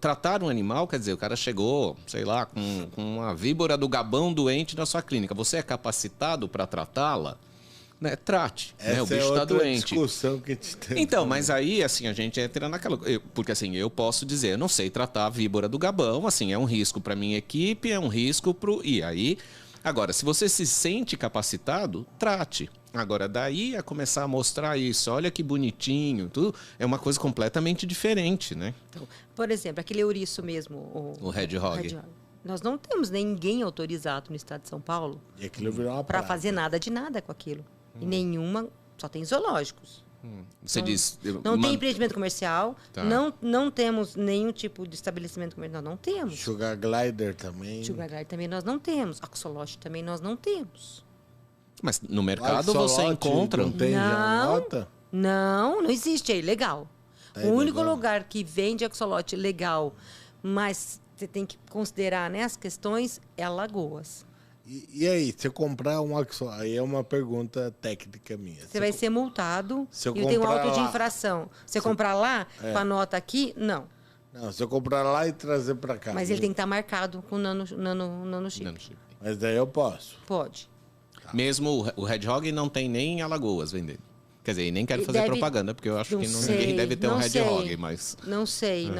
S2: tratar um animal, quer dizer, o cara chegou, sei lá, com uma víbora do Gabão doente na sua clínica. Você é capacitado para tratá-la? Né? Trate, né? O
S1: Essa
S2: bicho
S1: é
S2: está
S1: outra
S2: doente.
S1: discussão que a gente tem.
S2: Então, mas aí, assim, a gente entra naquela... Porque, assim, eu posso dizer, eu não sei tratar a víbora do Gabão, assim, é um risco para minha equipe, é um risco pro... E aí... Agora, se você se sente capacitado, trate. Agora, daí a começar a mostrar isso, olha que bonitinho, tudo, é uma coisa completamente diferente, né?
S3: Então, por exemplo, aquele ouriço mesmo,
S2: O hedgehog.
S3: Nós não temos ninguém autorizado no estado de São Paulo
S1: E aquilo virou uma
S3: para
S1: praga.
S3: fazer nada de nada com aquilo. E nenhuma, só tem zoológicos.
S2: Você diz...
S3: Não tem empreendimento comercial,
S2: Tá.
S3: não temos nenhum tipo de estabelecimento comercial, não temos.
S1: Sugar Glider também.
S3: Sugar Glider também nós não temos. Axolote também nós não temos.
S2: Mas no mercado você
S1: Axolote
S2: encontra...
S1: Não tem já
S3: Não.
S1: nota?
S3: Não existe, é ilegal.
S1: Tá
S3: O único
S1: ilegal.
S3: lugar que vende axolote legal, mas você tem que considerar, né, as questões, é Alagoas.
S1: E aí, se eu comprar um axolote, aí é uma pergunta técnica minha.
S3: Você vai ser multado
S1: se eu
S3: e tem um
S1: comprar
S3: auto de
S1: lá-
S3: infração. Você comprar lá, com a nota aqui, não.
S1: Não, se eu comprar lá e trazer pra cá.
S3: Mas ele tem que estar marcado com nanochip.
S2: Nanochip.
S1: Mas daí eu posso.
S3: Pode.
S2: Mesmo o hedgehog não tem nem em Alagoas vender. Quer dizer, e nem quero fazer
S3: Deve-
S2: propaganda, porque eu acho que
S3: sei,
S2: ninguém deve ter um
S3: não
S2: hedgehog,
S3: sei.
S2: mas...
S3: Não sei.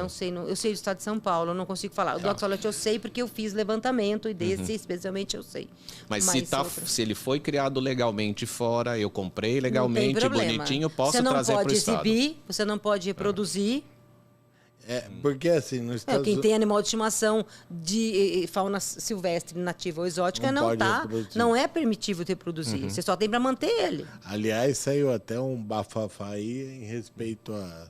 S3: Eu sei do estado de São Paulo, eu não consigo falar. O do axolote eu sei porque eu fiz levantamento e desse especialmente eu sei.
S2: Mas
S3: outra-
S2: se ele foi criado legalmente fora, eu comprei
S3: não tem
S2: legalmente,
S3: problema.
S2: bonitinho, posso
S3: você não
S2: trazer para o
S3: pode
S2: estado.
S3: exibir, você não pode reproduzir.
S1: Porque assim, nos Estados
S3: Quem
S1: Unidos...
S3: tem animal de estimação de fauna silvestre, nativa ou exótica,
S1: Não
S3: não
S1: pode
S3: tá.
S1: reproduzir.
S3: Não é permitido reproduzir. Você só tem para manter ele.
S1: Aliás, saiu até um bafafá aí em respeito a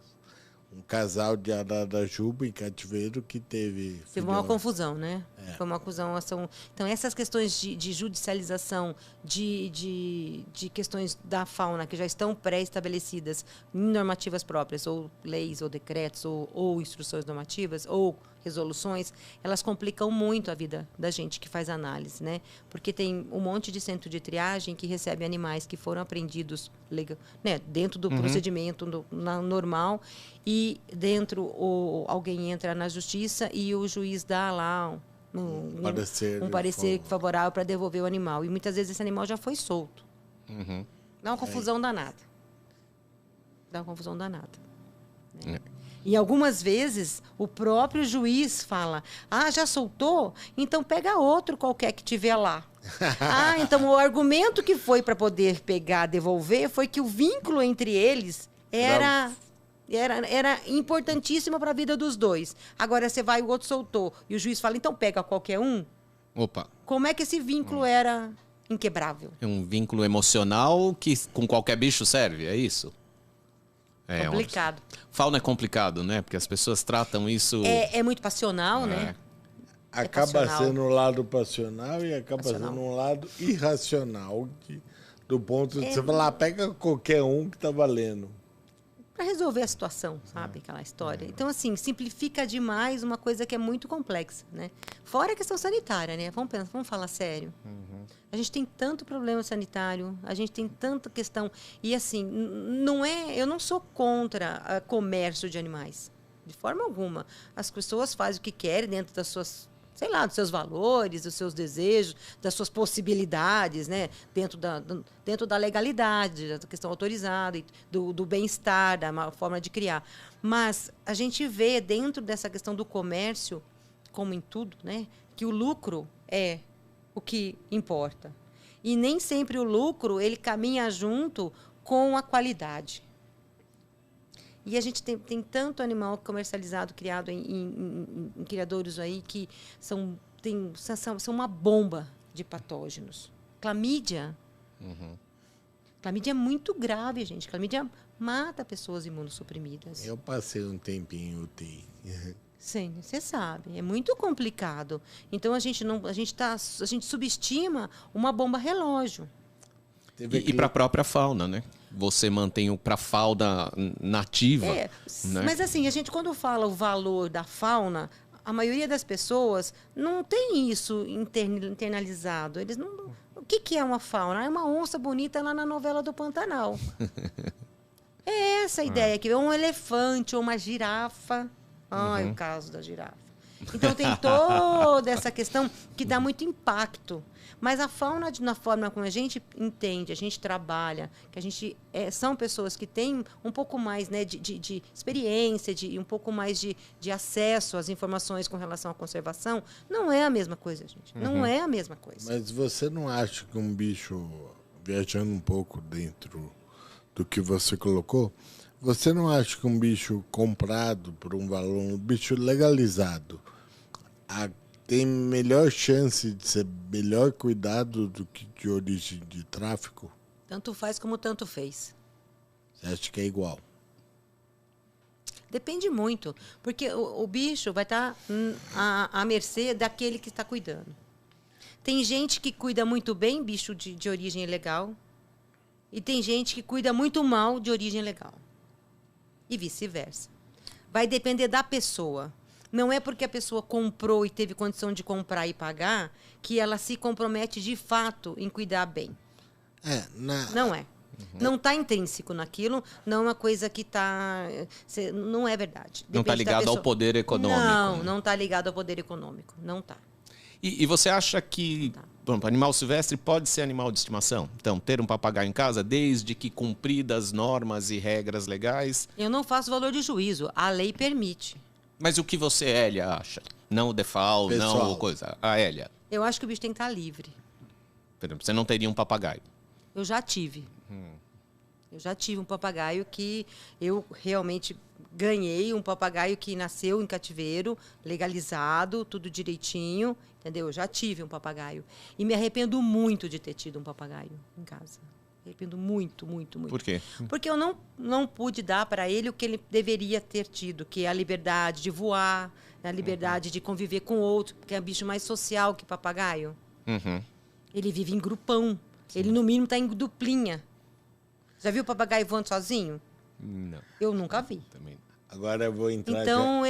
S1: um casal de Ararajuba em cativeiro que teve...
S3: Teve uma
S1: filhote.
S3: confusão, né? Foi uma acusação. Então, essas questões de judicialização, de questões da fauna que já estão pré-estabelecidas em normativas próprias, ou leis, ou decretos, ou instruções normativas, ou resoluções, elas complicam muito a vida da gente que faz análise, né? Porque tem um monte de centro de triagem que recebe animais que foram apreendidos legal, né? Dentro do procedimento normal e dentro alguém entra na justiça e o juiz dá lá um parecer favorável para devolver o animal. E muitas vezes esse animal já foi solto. Dá uma confusão danada. Dá uma confusão danada. Né? E algumas vezes o próprio juiz fala: ah, já soltou? Então pega outro qualquer que tiver lá. Ah, então o argumento que foi para poder pegar, devolver, foi que o vínculo entre eles era importantíssimo para a vida dos dois. Agora você vai, o outro soltou, e o juiz fala: então pega qualquer um.
S2: Opa,
S3: Como é que esse vínculo era inquebrável?
S2: é um vínculo emocional que com qualquer bicho serve, é isso? É
S3: Complicado.
S2: Fauna é complicado, né? Porque as pessoas tratam isso...
S3: É muito passional, né?
S1: Acaba
S3: passional.
S1: sendo um lado passional e acaba
S3: Passional.
S1: sendo um lado irracional. Do ponto de você falar, pega qualquer um que tá valendo.
S3: Para resolver a situação, sabe? Aquela história. Então, assim, simplifica demais uma coisa que é muito complexa, né? Fora a questão sanitária, né? Vamos falar sério. A gente tem tanto problema sanitário, a gente tem tanta questão. E, assim, eu não sou contra o comércio de animais, de forma alguma. As pessoas fazem o que querem dentro das suas, sei lá, dos seus valores, dos seus desejos, das suas possibilidades, né? Dentro da legalidade, da questão autorizada, do bem-estar, da forma de criar. Mas a gente vê dentro dessa questão do comércio, como em tudo, né? Que o lucro é o que importa. E nem sempre o lucro ele caminha junto com a qualidade. E a gente tem tanto animal comercializado, criado em criadouros aí, que são uma bomba de patógenos. Clamídia. Clamídia é muito grave, gente. Clamídia mata pessoas imunossuprimidas.
S1: Eu passei um tempinho em UTI.
S3: Sim, você sabe. É muito complicado. Então, a gente subestima uma bomba relógio.
S2: E para a própria fauna, né? Você mantém para a fauna nativa. Né?
S3: Mas assim, a gente quando fala o valor da fauna, a maioria das pessoas não tem isso internalizado. Eles não O que é uma fauna? É uma onça bonita lá na novela do Pantanal. É essa a ideia, que é um elefante ou uma girafa. Ai, o caso da girafa. Então tem toda essa questão que dá muito impacto. Mas a fauna, na forma como a gente entende, a gente trabalha, que a gente são pessoas que têm um pouco mais, né, de experiência, de um pouco mais de acesso às informações com relação à conservação, não é a mesma coisa, gente. Não é a mesma coisa.
S1: Mas você não acha que um bicho, viajando um pouco dentro do que você colocou, você não acha que um bicho comprado por um valor, um bicho legalizado, tem melhor chance de ser melhor cuidado do que de origem de tráfico?
S3: Tanto faz como tanto fez.
S1: Você acha que é igual?
S3: Depende muito, porque o bicho vai estar à mercê daquele que está cuidando. Tem gente que cuida muito bem bicho de origem ilegal e tem gente que cuida muito mal de origem legal. E vice-versa. Vai depender da pessoa. Não é porque a pessoa comprou e teve condição de comprar e pagar que ela se compromete de fato em cuidar bem. Não é. Não está intrínseco naquilo, não é uma coisa que está... Não é verdade.
S2: Não está ligado ao poder econômico.
S3: Não está ligado ao poder econômico. Não está.
S2: E você acha que animal silvestre pode ser animal de estimação? Então, ter um papagaio em casa, desde que cumpridas normas e regras legais?
S3: Eu não faço valor de juízo. A lei permite.
S2: Mas o que você, Hélia, acha? Não o DEFAL, não o coisa. A Hélia.
S3: Eu acho que o bicho tem que estar livre.
S2: Por exemplo, você não teria um papagaio?
S3: Eu já tive. Eu já tive um papagaio que eu realmente ganhei, um papagaio que nasceu em cativeiro, legalizado, tudo direitinho, entendeu? Eu já tive um papagaio. E me arrependo muito de ter tido um papagaio em casa. Me arrependo muito, muito, muito.
S2: Por quê?
S3: Porque eu não pude dar para ele o que ele deveria ter tido, que é a liberdade de voar, a liberdade de conviver com outro, porque é um bicho mais social que papagaio. Ele vive em grupão. Sim. Ele, no mínimo, está em duplinha. Já viu o papagaio voando sozinho?
S2: Não.
S3: Eu nunca vi.
S2: Também.
S1: Agora eu vou entrar...
S3: Então,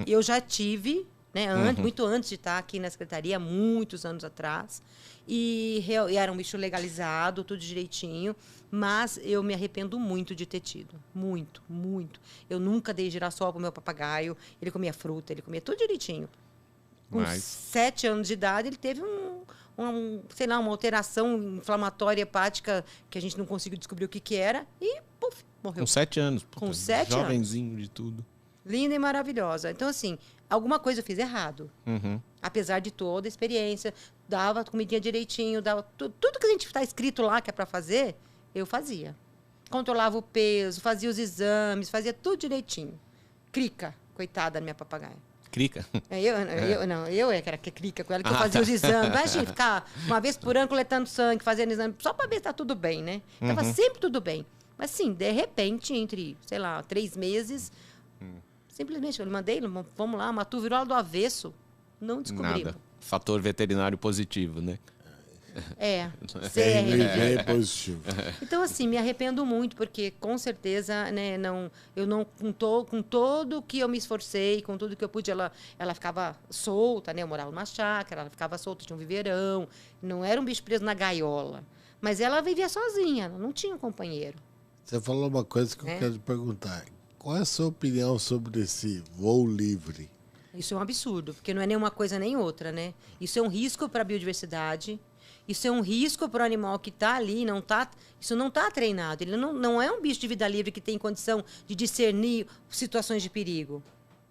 S3: eu já tive, né, muito antes de estar aqui na secretaria, muitos anos atrás, e era um bicho legalizado, tudo direitinho, mas eu me arrependo muito de ter tido. Muito, muito. Eu nunca dei girassol pro meu papagaio, ele comia fruta, ele comia tudo direitinho. Com 7 anos de idade, ele teve sei lá, uma alteração inflamatória hepática que a gente não conseguiu descobrir o que era e, puf, morreu.
S2: Com 7 anos.
S3: Com 7 anos.
S2: Jovenzinho de tudo.
S3: Linda e maravilhosa. Então, assim, alguma coisa eu fiz errado. Apesar de toda a experiência, dava comidinha direitinho, dava tudo que a gente está escrito lá que é para fazer, eu fazia. Controlava o peso, fazia os exames, fazia tudo direitinho. Crica, coitada da minha papagaia.
S2: Crica?
S3: Eu era que crica com ela, que eu fazia os exames. Imagina, ficar uma vez por ano coletando sangue, fazendo exame, só para ver se tá tudo bem, né? Tava sempre tudo bem. Mas, sim, de repente, entre, sei lá, 3 meses, simplesmente eu mandei, vamos lá, matou, virou do avesso. Não descobrimos.
S2: Nada. Fator veterinário positivo, né?
S1: CRV positivo.
S3: Então, assim, me arrependo muito, porque com certeza, né, eu não com todo que eu me esforcei, com tudo que eu pude, ela ficava solta, né? Eu morava numa chácara, ela ficava solta, tinha um viveirão, não era um bicho preso na gaiola. Mas ela vivia sozinha, ela não tinha um companheiro.
S1: Você falou uma coisa que eu quero te perguntar. Qual é a sua opinião sobre esse voo livre?
S3: Isso é um absurdo, porque não é nenhuma coisa nem outra, né? Isso é um risco para a biodiversidade. Isso é um risco para o animal que está ali, isso não está treinado. Ele não é um bicho de vida livre que tem condição de discernir situações de perigo.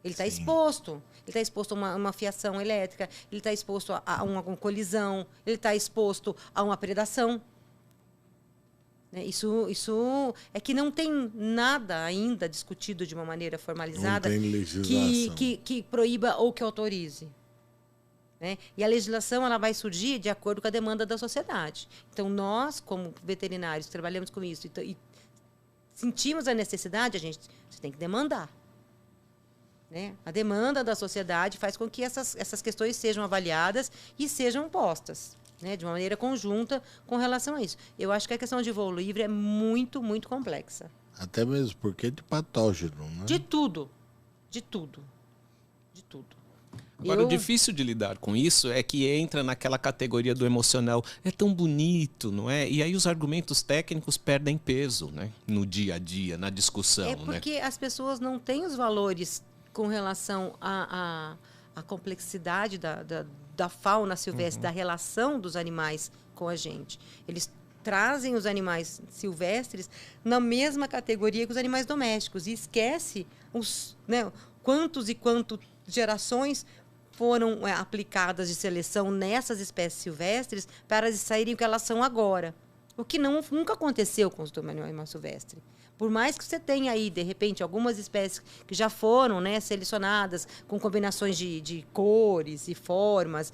S3: Ele está exposto. Ele está exposto a uma fiação elétrica, ele está exposto a uma colisão, ele está exposto a uma predação. Isso é que não tem nada ainda discutido de uma maneira formalizada que proíba ou que autorize. Né? E a legislação ela vai surgir de acordo com a demanda da sociedade. Então, nós, como veterinários, que trabalhamos com isso e sentimos a necessidade, você tem que demandar. Né? A demanda da sociedade faz com que essas questões sejam avaliadas e sejam postas, né? De uma maneira conjunta com relação a isso. Eu acho que a questão de voo livre é muito, muito complexa.
S1: Até mesmo porque é de patógeno, né?
S3: De tudo. De tudo. De tudo.
S2: Agora, o difícil de lidar com isso é que entra naquela categoria do emocional. É tão bonito, não é? E aí os argumentos técnicos perdem peso, né? No dia a dia, na discussão.
S3: É porque as pessoas não têm os valores com relação à complexidade da fauna silvestre, da relação dos animais com a gente. Eles trazem os animais silvestres na mesma categoria que os animais domésticos e esquece quantos e quantas gerações foram aplicadas de seleção nessas espécies silvestres para elas saírem o que elas são agora. O que nunca aconteceu com os animais silvestres. Por mais que você tenha aí, de repente, algumas espécies que já foram, né, selecionadas com combinações de cores e formas,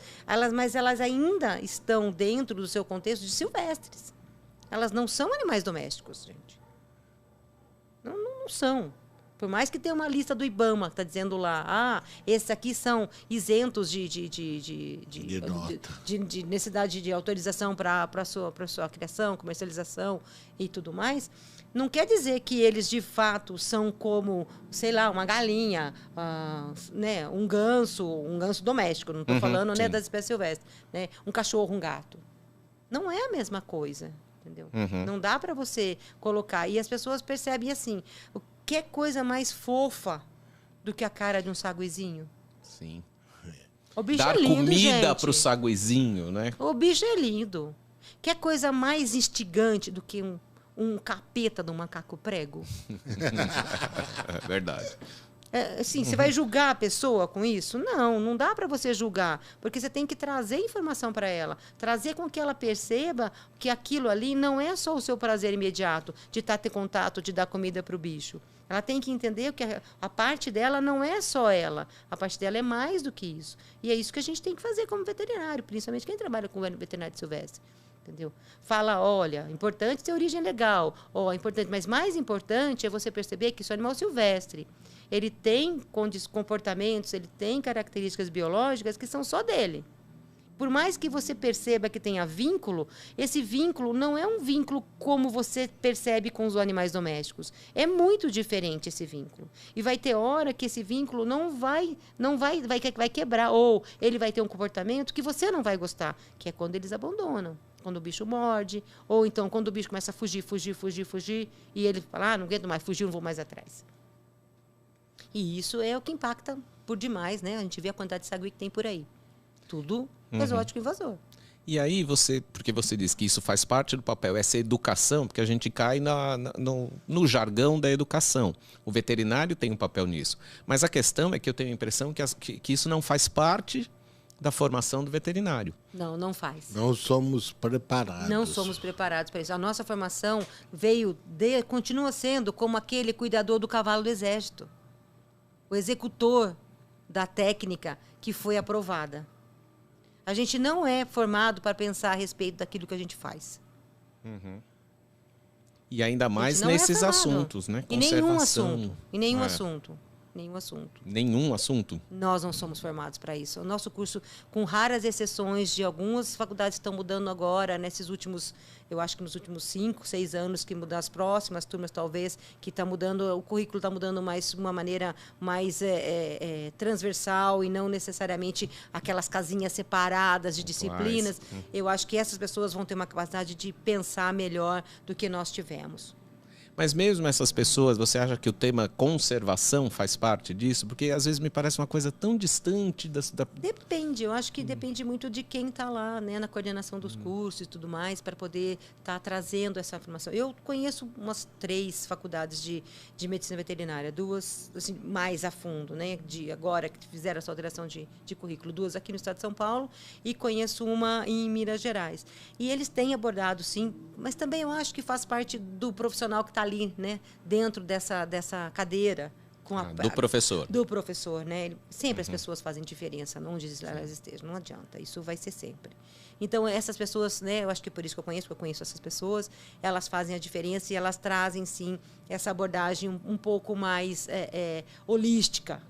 S3: mas elas ainda estão dentro do seu contexto de silvestres. Elas não são animais domésticos, gente. Não são. Por mais que tenha uma lista do IBAMA que está dizendo lá, esses aqui são isentos de necessidade de autorização para a sua criação, comercialização e tudo mais, não quer dizer que eles, de fato, são como, sei lá, uma galinha, né, um ganso doméstico, não estou falando, né, das espécies silvestres, né, um cachorro, um gato. Não é a mesma coisa, entendeu? Não dá para você colocar. E as pessoas percebem assim, que coisa mais fofa do que a cara de um saguizinho?
S2: Sim.
S3: O bicho
S2: Dar
S3: é lindo,
S2: comida
S3: gente.
S2: pro saguizinho, né?
S3: O bicho é lindo. Que coisa mais instigante do que um capeta de um macaco prego?
S2: Verdade.
S3: Assim, você vai julgar a pessoa com isso? Não dá para você julgar, porque você tem que trazer informação para ela, trazer com que ela perceba que aquilo ali não é só o seu prazer imediato de ter contato, de dar comida para o bicho. Ela tem que entender que a parte dela não é só ela, a parte dela é mais do que isso. E é isso que a gente tem que fazer como veterinário, principalmente quem trabalha com veterinário silvestre. Entendeu? Fala, olha, importante ter origem legal, importante, mas mais importante é você perceber que isso é animal silvestre. Ele tem comportamentos, ele tem características biológicas que são só dele. Por mais que você perceba que tenha vínculo, esse vínculo não é um vínculo como você percebe com os animais domésticos. É muito diferente esse vínculo. E vai ter hora que esse vínculo vai quebrar, ou ele vai ter um comportamento que você não vai gostar, que é quando eles abandonam. Quando o bicho morde, ou então quando o bicho começa a fugir, e ele fala, não aguento mais, fugiu, não vou mais atrás. E isso é o que impacta por demais, né? A gente vê a quantidade de sagui que tem por aí. Tudo exótico invasor.
S2: E aí porque você diz que isso faz parte do papel, essa educação, porque a gente cai no jargão da educação. O veterinário tem um papel nisso. Mas a questão é que eu tenho a impressão que isso não faz parte da formação do veterinário.
S3: Não faz.
S1: Não somos preparados.
S3: Não somos preparados para isso. A nossa formação continua sendo como aquele cuidador do cavalo do exército. O executor da técnica que foi aprovada. A gente não é formado para pensar a respeito daquilo que a gente faz.
S2: E ainda mais nesses assuntos, né?
S3: E nenhum assunto.
S2: Nenhum assunto?
S3: Nós não somos formados para isso. O nosso curso, com raras exceções de algumas faculdades que estão mudando agora, nesses últimos, eu acho que nos últimos 5, 6 anos, que mudar as próximas turmas, talvez, que está mudando, o currículo está mudando mais uma maneira mais transversal e não necessariamente aquelas casinhas separadas de disciplinas. Eu acho que essas pessoas vão ter uma capacidade de pensar melhor do que nós tivemos.
S2: Mas mesmo essas pessoas, você acha que o tema conservação faz parte disso? Porque às vezes me parece uma coisa tão distante da...
S3: Depende, eu acho que depende muito de quem está lá, né, na coordenação dos cursos e tudo mais, para poder estar trazendo essa informação. Eu conheço umas 3 faculdades de medicina veterinária, 2 assim, mais a fundo, né, agora que fizeram essa alteração de currículo, 2 aqui no estado de São Paulo e conheço uma em Minas Gerais. E eles têm abordado, sim, mas também eu acho que faz parte do profissional que está ali, né, dentro dessa cadeira com
S2: do professor.
S3: Do professor, né? Sempre as pessoas fazem diferença, onde elas estejam, não adianta, isso vai ser sempre. Então, essas pessoas, né, eu acho que é por isso que eu conheço essas pessoas, elas fazem a diferença e elas trazem, sim, essa abordagem um pouco mais holística,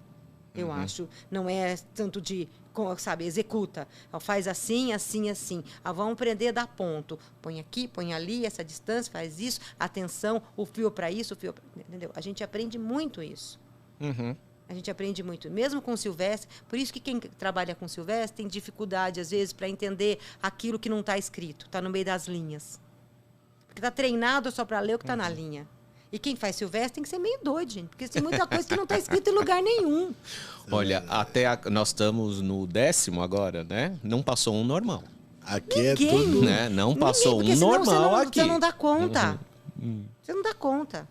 S3: eu acho. Não é tanto de, sabe, executa. Faz assim, assim, assim. Vamos aprender a dar ponto. Põe aqui, põe ali, essa distância, faz isso. Atenção, o fio para isso, o fio para... Entendeu? A gente aprende muito isso. A gente aprende muito, mesmo com o Silvestre. Por isso que quem trabalha com o Silvestre tem dificuldade, às vezes, para entender aquilo que não está escrito, está no meio das linhas. Porque está treinado só para ler o que está na linha. E quem faz Silvestre tem que ser meio doido, gente, porque tem muita coisa que não está escrita em lugar nenhum.
S2: Olha, nós estamos no 10º agora, né? Não passou um normal.
S1: Aqui
S3: Ninguém.
S1: é tudo...
S2: Né? Não passou
S3: Porque
S2: um
S3: senão
S2: normal
S3: você
S2: aqui.
S3: Você não dá conta. Você não dá conta.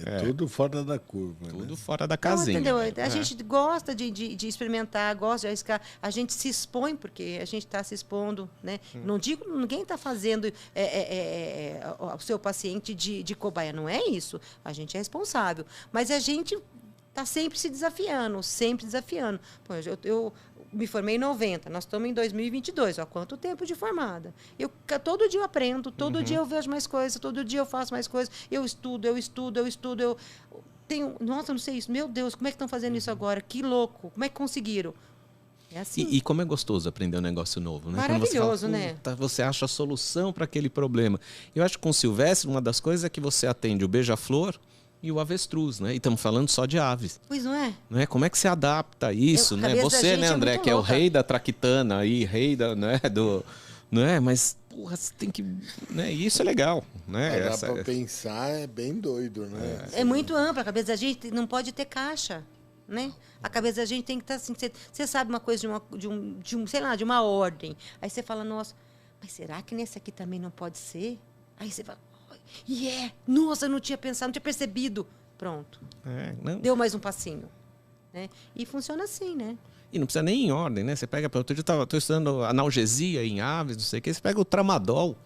S1: É tudo fora da curva.
S2: Tudo
S1: né?
S2: fora da
S3: Não,
S2: casinha.
S3: entendeu? A gente gosta de experimentar, gosta de arriscar. A gente se expõe, porque a gente está se expondo. Né? Não digo, ninguém está fazendo o seu paciente de cobaia. Não é isso. A gente é responsável. Mas a gente está sempre se desafiando, sempre desafiando. Pô, eu me formei em 90, nós estamos em 2022. Ó, quanto tempo de formada? Todo dia eu aprendo, todo dia eu vejo mais coisas, todo dia eu faço mais coisas. Eu estudo. Nossa, não sei isso. Meu Deus, como é que estão fazendo isso agora? Que louco. Como é que conseguiram? É assim.
S2: E como é gostoso aprender um negócio novo, né?
S3: Maravilhoso, né?
S2: Você acha a solução para aquele problema. Eu acho que com o Silvestre, uma das coisas é que você atende o beija-flor e o avestruz, né? E estamos falando só de aves.
S3: Pois não é?
S2: Não é? Como é que você adapta isso, né? Você, né, André, que é o rei da traquitana aí, rei da, né, não é? Mas, porra, você tem que, né? E isso é legal, né?
S1: Dá pra pensar, é bem doido, né?
S3: É muito ampla, a cabeça da gente não pode ter caixa, né? A cabeça da gente tem que estar assim, você sabe uma coisa de uma ordem. Aí você fala, nossa, mas será que nesse aqui também não pode ser? Aí você fala, nossa, eu não tinha pensado, não tinha percebido. Pronto. Deu mais um passinho. Né? E funciona assim, né?
S2: E não precisa nem em ordem, né? Você pega, outro dia eu estou estudando analgesia em aves, não sei o que, você pega o tramadol.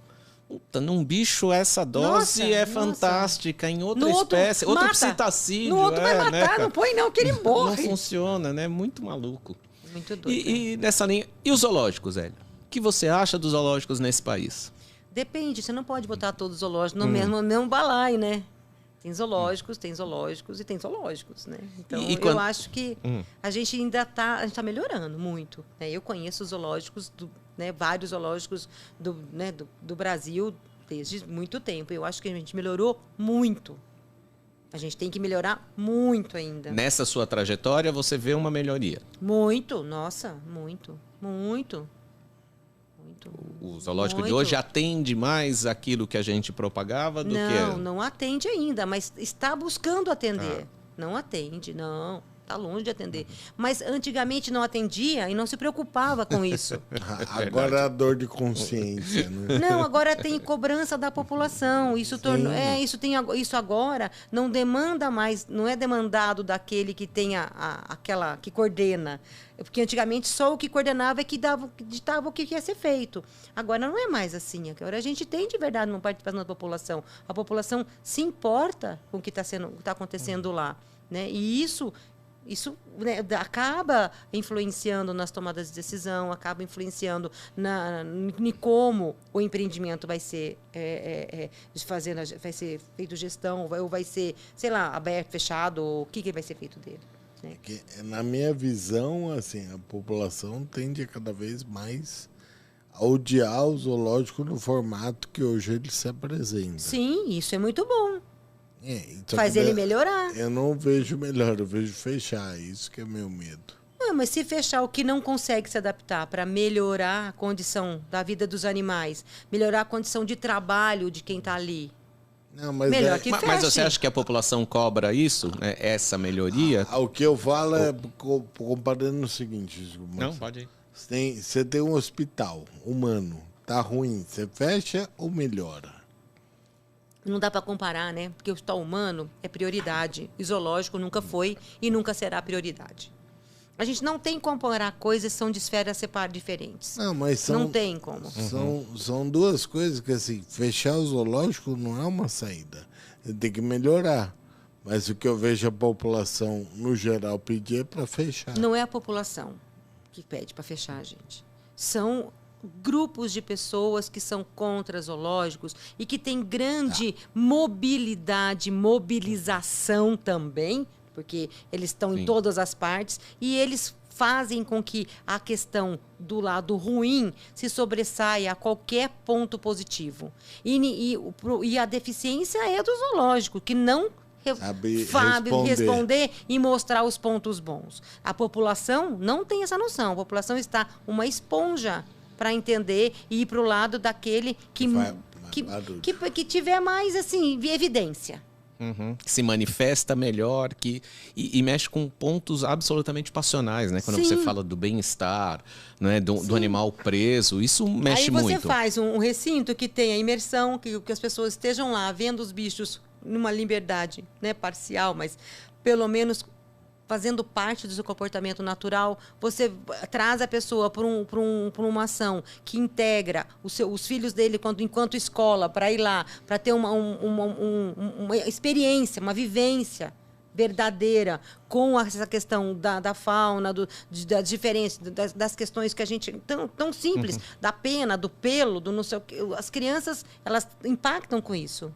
S2: Puta, num bicho essa dose fantástica, em outra espécie, outro psitacídio.
S3: No outro vai matar, né? Não põe não, que ele morre.
S2: Não funciona, né? Muito maluco.
S3: Muito doido.
S2: E nessa linha, e os zoológicos, Hélio? O que você acha dos zoológicos nesse país?
S3: Depende, você não pode botar todos os zoológicos no mesmo balaio, né? Tem zoológicos e tem zoológicos, né? Então, eu acho que a gente ainda está melhorando muito. Né? Eu conheço os zoológicos, vários zoológicos do Brasil desde muito tempo. Eu acho que a gente melhorou muito. A gente tem que melhorar muito ainda.
S2: Nessa sua trajetória, você vê uma melhoria?
S3: Muito, nossa, muito.
S2: O zoológico de hoje atende mais aquilo que a gente propagava do que...
S3: Não atende ainda, mas está buscando atender. Não atende, não. Está longe de atender. Mas antigamente não atendia e não se preocupava com isso.
S1: Agora é a dor de consciência, né?
S3: Não, agora tem cobrança da população. Isso agora não demanda mais, não é demandado daquele que tem aquela que coordena. Porque antigamente só o que coordenava é que ditava o que ia ser feito. Agora não é mais assim. Agora a gente tem de verdade uma participação da população. A população se importa com o que está acontecendo lá. Né? E isso acaba influenciando nas tomadas de decisão, acaba influenciando em como o empreendimento vai ser vai ser feito gestão, ou vai ser, sei lá, aberto, fechado, ou o que vai ser feito dele. Né?
S1: Na minha visão, assim, a população tende a cada vez mais a odiar o zoológico no formato que hoje ele se apresenta.
S3: Sim, isso é muito bom.
S1: Então
S3: faz ele melhorar.
S1: Eu não vejo melhor, eu vejo fechar. Isso que é meu medo.
S3: Mas se fechar o que não consegue se adaptar para melhorar a condição da vida dos animais, melhorar a condição de trabalho de quem está ali,
S1: não, mas
S3: melhor que feche.
S2: Mas você acha que a população cobra isso, né? Essa melhoria?
S1: O que eu falo é comparando o seguinte.
S2: Não, pode ir.
S1: Você tem um hospital humano, tá ruim, você fecha ou melhora?
S3: Não dá para comparar, né? Porque o hospital humano é prioridade. O zoológico nunca foi e nunca será prioridade. A gente não tem como comparar coisas que são de esferas diferentes. Não tem como.
S1: São duas coisas que, assim, fechar o zoológico não é uma saída. Tem que melhorar. Mas o que eu vejo a população, no geral, pedir é para fechar.
S3: Não é a população que pede para fechar, gente. São grupos de pessoas que são contra zoológicos e que têm grande mobilização também, porque eles estão em todas as partes, e eles fazem com que a questão do lado ruim se sobressaia a qualquer ponto positivo. E a deficiência é do zoológico, que não
S1: Sabe
S3: responder e mostrar os pontos bons. A população não tem essa noção. A população está uma esponja para entender e ir para o lado daquele que tiver mais assim, evidência.
S2: Que se manifesta melhor, e mexe com pontos absolutamente passionais, né? Quando você fala do bem-estar, né? do animal preso, isso mexe muito.
S3: Aí você faz um recinto que tenha imersão, que as pessoas estejam lá vendo os bichos numa liberdade, né? Parcial, mas pelo menos fazendo parte do seu comportamento natural. Você traz a pessoa para uma ação que integra os filhos dele enquanto escola, para ir lá, para ter uma experiência, uma vivência verdadeira com essa questão da fauna, das diferenças, das questões que a gente... Tão simples, da pena, do pelo, do não sei o quê. As crianças, elas impactam com isso.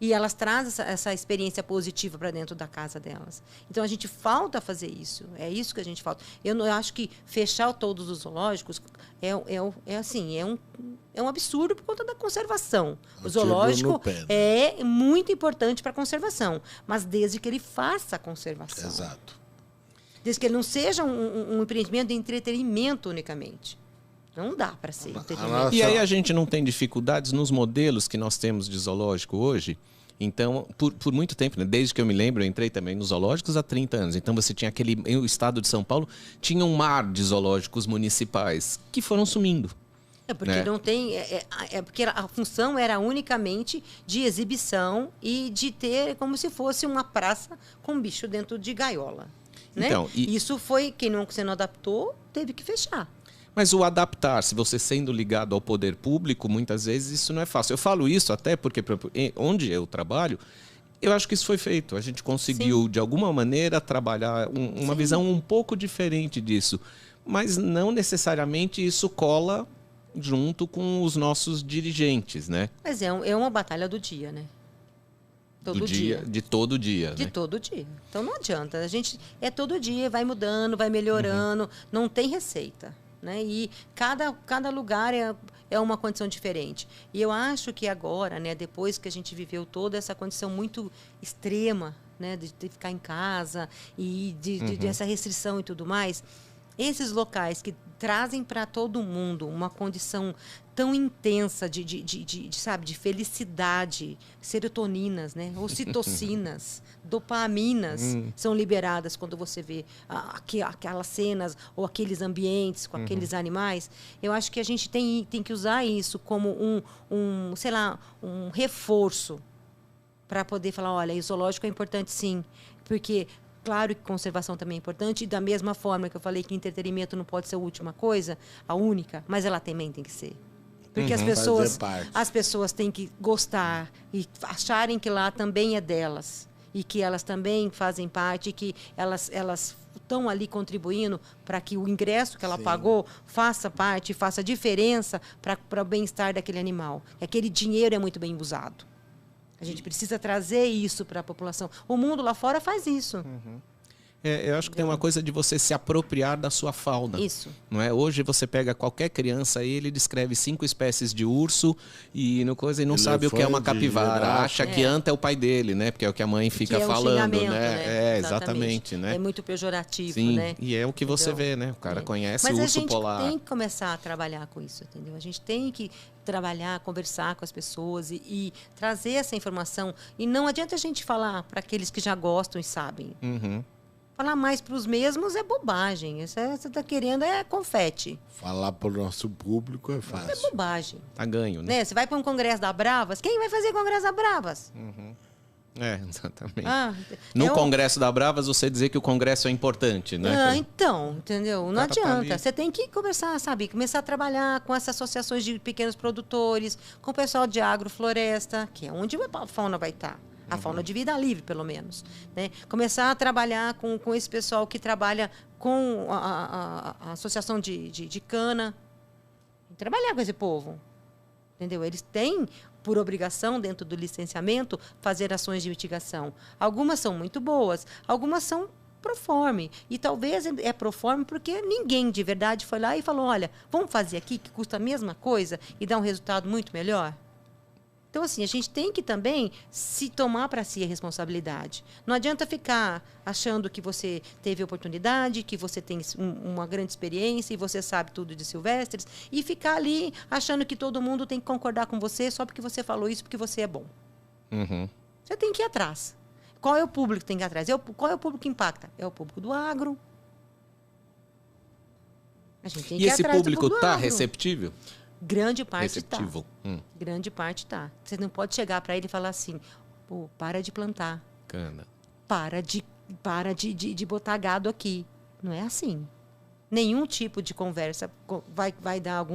S3: E elas trazem essa experiência positiva para dentro da casa delas. Então, a gente falta fazer isso. É isso que a gente falta. Eu acho que fechar todos os zoológicos é um absurdo por conta da conservação. O zoológico é muito importante para a conservação, mas desde que ele faça a conservação.
S1: Exato.
S3: Desde que ele não seja um empreendimento de entretenimento unicamente. Não dá para ser entretenimento.
S2: E aí a gente não tem dificuldades nos modelos que nós temos de zoológico hoje. Então, por muito tempo, né? Desde que eu me lembro, eu entrei também nos zoológicos há 30 anos. Então, você tinha o estado de São Paulo tinha um mar de zoológicos municipais que foram sumindo.
S3: Porque não tem... porque a função era unicamente de exibição e de ter como se fosse uma praça com bicho dentro de gaiola. Né?
S2: Então,
S3: Isso foi... Quem não adaptou, teve que fechar.
S2: Mas o adaptar, se você sendo ligado ao poder público, muitas vezes isso não é fácil. Eu falo isso até porque, onde eu trabalho, eu acho que isso foi feito. A gente conseguiu, de alguma maneira, trabalhar uma visão um pouco diferente disso. Mas não necessariamente isso cola junto com os nossos dirigentes, né?
S3: Mas é uma batalha do dia, né? Todo dia.
S2: De todo dia.
S3: De todo dia. Então não adianta. A gente todo dia, vai mudando, vai melhorando, não tem receita. Né? E cada lugar é uma condição diferente. E eu acho que agora, né, depois que a gente viveu toda essa condição muito extrema, né, de ficar em casa e dessa restrição e tudo mais, esses locais que trazem para todo mundo uma condição tão intensa de felicidade, serotoninas, né? Ocitocinas, dopaminas são liberadas quando você vê aquelas cenas ou aqueles ambientes com aqueles animais. Eu acho que a gente tem que usar isso como um reforço para poder falar, olha, o zoológico é importante sim, porque... Claro que conservação também é importante, e da mesma forma que eu falei que entretenimento não pode ser a última coisa, a única, mas ela também tem que ser. Porque as pessoas têm que gostar e acharem que lá também é delas. E que elas também fazem parte, que elas estão ali contribuindo para que o ingresso que ela pagou faça parte, faça diferença para o bem-estar daquele animal. Aquele dinheiro é muito bem usado. A gente precisa trazer isso para a população. O mundo lá fora faz isso.
S2: Eu acho que tem uma coisa de você se apropriar da sua fauna.
S3: Isso.
S2: Não é? Hoje você pega qualquer criança e ele descreve 5 espécies de urso e não sabe o que é uma capivara. Acha que anta é o pai dele, né? Porque é o que a mãe fica falando, né? Exatamente, né?
S3: É muito pejorativo,
S2: Sim,
S3: né?
S2: E é o que você vê, né? O cara conhece o urso polar.
S3: Mas a gente tem que começar a trabalhar com isso, entendeu? A gente tem que trabalhar, conversar com as pessoas e trazer essa informação. E não adianta a gente falar para aqueles que já gostam e sabem. Falar mais para os mesmos é bobagem. Isso você está querendo confete.
S1: Falar para o nosso público é fácil.
S3: É bobagem.
S2: Tá ganho, né?
S3: Você vai para um congresso da Bravas, quem vai fazer congresso da Bravas?
S2: Exatamente. No Congresso da Bravas, você dizer que o Congresso é importante, né?
S3: Então, entendeu? Não adianta. Você tem que conversar, sabe? Começar a trabalhar com essas associações de pequenos produtores, com o pessoal de agrofloresta, que é onde a fauna vai estar. A fauna de vida livre, pelo menos. Né? Começar a trabalhar com esse pessoal que trabalha com a associação de cana. Trabalhar com esse povo. Entendeu? Eles têm, por obrigação, dentro do licenciamento, fazer ações de mitigação. Algumas são muito boas, algumas são proforme. E talvez é proforme porque ninguém de verdade foi lá e falou, olha, vamos fazer aqui que custa a mesma coisa e dá um resultado muito melhor? Então, assim, a gente tem que também se tomar para si a responsabilidade. Não adianta ficar achando que você teve oportunidade, que você tem uma grande experiência e você sabe tudo de Silvestres, e ficar ali achando que todo mundo tem que concordar com você só porque você falou isso, porque você é bom.
S2: Uhum.
S3: Você tem que ir atrás. Qual é o público que tem que ir atrás? Qual é o público que impacta? É o público do agro. A gente tem que
S2: E
S3: ir
S2: esse
S3: atrás do
S2: público
S3: do
S2: está
S3: agro.
S2: receptível?
S3: Grande parte está.
S2: Receptivo.
S3: Grande parte está. Você não pode chegar para ele e falar assim, pô, para de plantar.
S2: Cana.
S3: Para de botar gado aqui. Não é assim. Nenhum tipo de conversa vai dar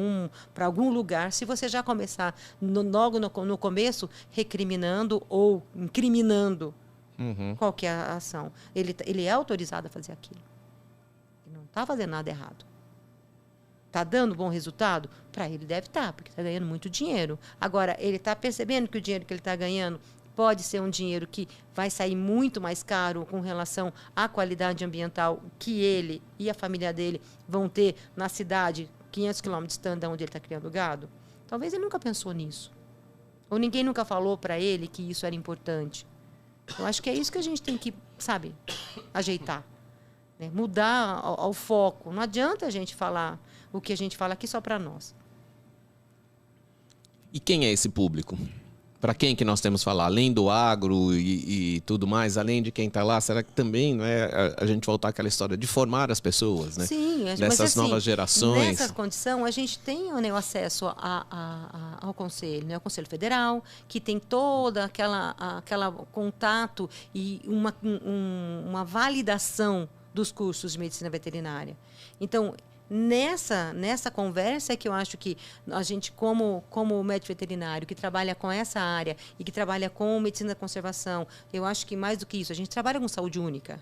S3: para algum lugar se você já começar logo no começo recriminando ou incriminando qualquer ação. Ele é autorizado a fazer aquilo. Ele não está fazendo nada errado. Está dando bom resultado? Para ele deve estar, porque está ganhando muito dinheiro. Agora, ele está percebendo que o dinheiro que ele está ganhando pode ser um dinheiro que vai sair muito mais caro com relação à qualidade ambiental que ele e a família dele vão ter na cidade, 500 quilômetros distante de onde ele está criando gado? Talvez ele nunca pensou nisso. Ou ninguém nunca falou para ele que isso era importante. Eu acho que é isso que a gente tem que, sabe, ajeitar. Né? Mudar ao foco. Não adianta a gente falar o que a gente fala aqui só para nós.
S2: E quem é esse público? Para quem que nós temos que falar? Além do agro e tudo mais, além de quem está lá, será que também não é a gente voltar àquela história de formar as pessoas, né?
S3: Sim,
S2: dessas
S3: mas, assim,
S2: novas gerações.
S3: Nessa condição, a gente tem, né, o acesso ao Conselho, né? O Conselho Federal, que tem toda aquela contato e uma validação dos cursos de medicina veterinária. Então, nessa conversa é que eu acho que a gente, como médico veterinário que trabalha com essa área e que trabalha com medicina da conservação, eu acho que mais do que isso, a gente trabalha com saúde única.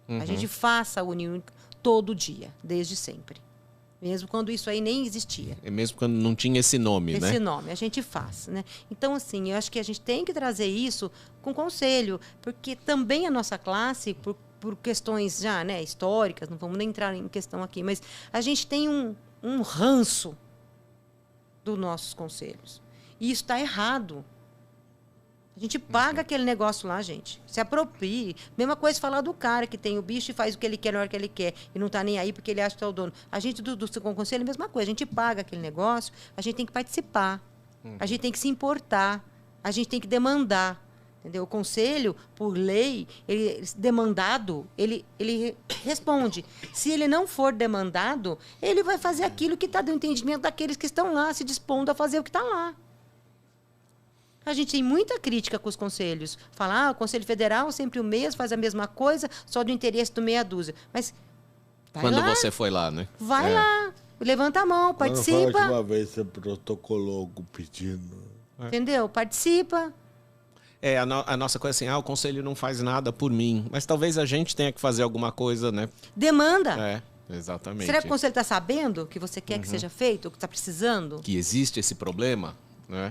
S3: A gente faz saúde única todo dia, desde sempre. Mesmo quando isso aí nem existia.
S2: E mesmo quando não tinha esse nome, né?
S3: Esse nome, a gente faz, né? Então, assim, eu acho que a gente tem que trazer isso com conselho, porque também a nossa classe, por questões já, né, históricas, não vamos nem entrar em questão aqui, mas a gente tem um ranço dos nossos conselhos. E isso está errado. A gente paga aquele negócio lá, gente. Se aproprie. Mesma coisa falar do cara que tem o bicho e faz o que ele quer na hora que ele quer e não está nem aí porque ele acha que é o dono. A gente do conselho é a mesma coisa. A gente paga aquele negócio, a gente tem que participar. A gente tem que se importar. A gente tem que demandar. Entendeu? O conselho, por lei, ele demandado, ele responde. Se ele não for demandado, ele vai fazer aquilo que está do entendimento daqueles que estão lá, se dispondo a fazer o que está lá. A gente tem muita crítica com os conselhos. Falar, o Conselho Federal sempre o mesmo, faz a mesma coisa, só do interesse do meia dúzia. Mas
S2: quando
S3: lá,
S2: você foi lá, né?
S3: Vai lá, levanta a mão, participa.
S1: A última vez você protocolou pedindo.
S3: Entendeu? Participa.
S2: A nossa coisa assim, o conselho não faz nada por mim. Mas talvez a gente tenha que fazer alguma coisa, né?
S3: Demanda.
S2: Exatamente.
S3: Será que o conselho está sabendo que você quer que seja feito, o que está precisando?
S2: Que existe esse problema, né?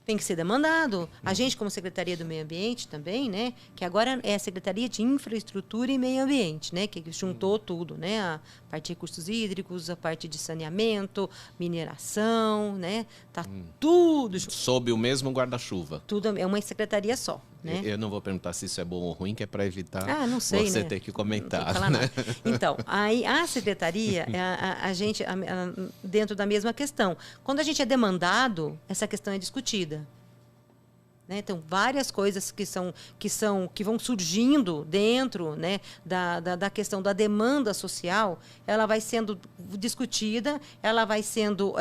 S3: Tem que ser demandado. A gente, como Secretaria do Meio Ambiente também, né? Que agora é a Secretaria de Infraestrutura e Meio Ambiente, né? Que juntou tudo, né? A parte de recursos hídricos, a parte de saneamento, mineração, né? Tá tudo...
S2: Sob o mesmo guarda-chuva.
S3: Tudo é uma secretaria só, né?
S2: Eu não vou perguntar se isso é bom ou ruim, que é para evitar
S3: não sei,
S2: você
S3: né?
S2: ter que comentar.
S3: Não
S2: Né?
S3: Então, aí a secretaria, a gente, dentro da mesma questão. Quando a gente é demandado, essa questão é discutida. Né? Então, várias coisas que vão surgindo dentro, né, da questão da demanda social, ela vai sendo discutida, ela vai sendo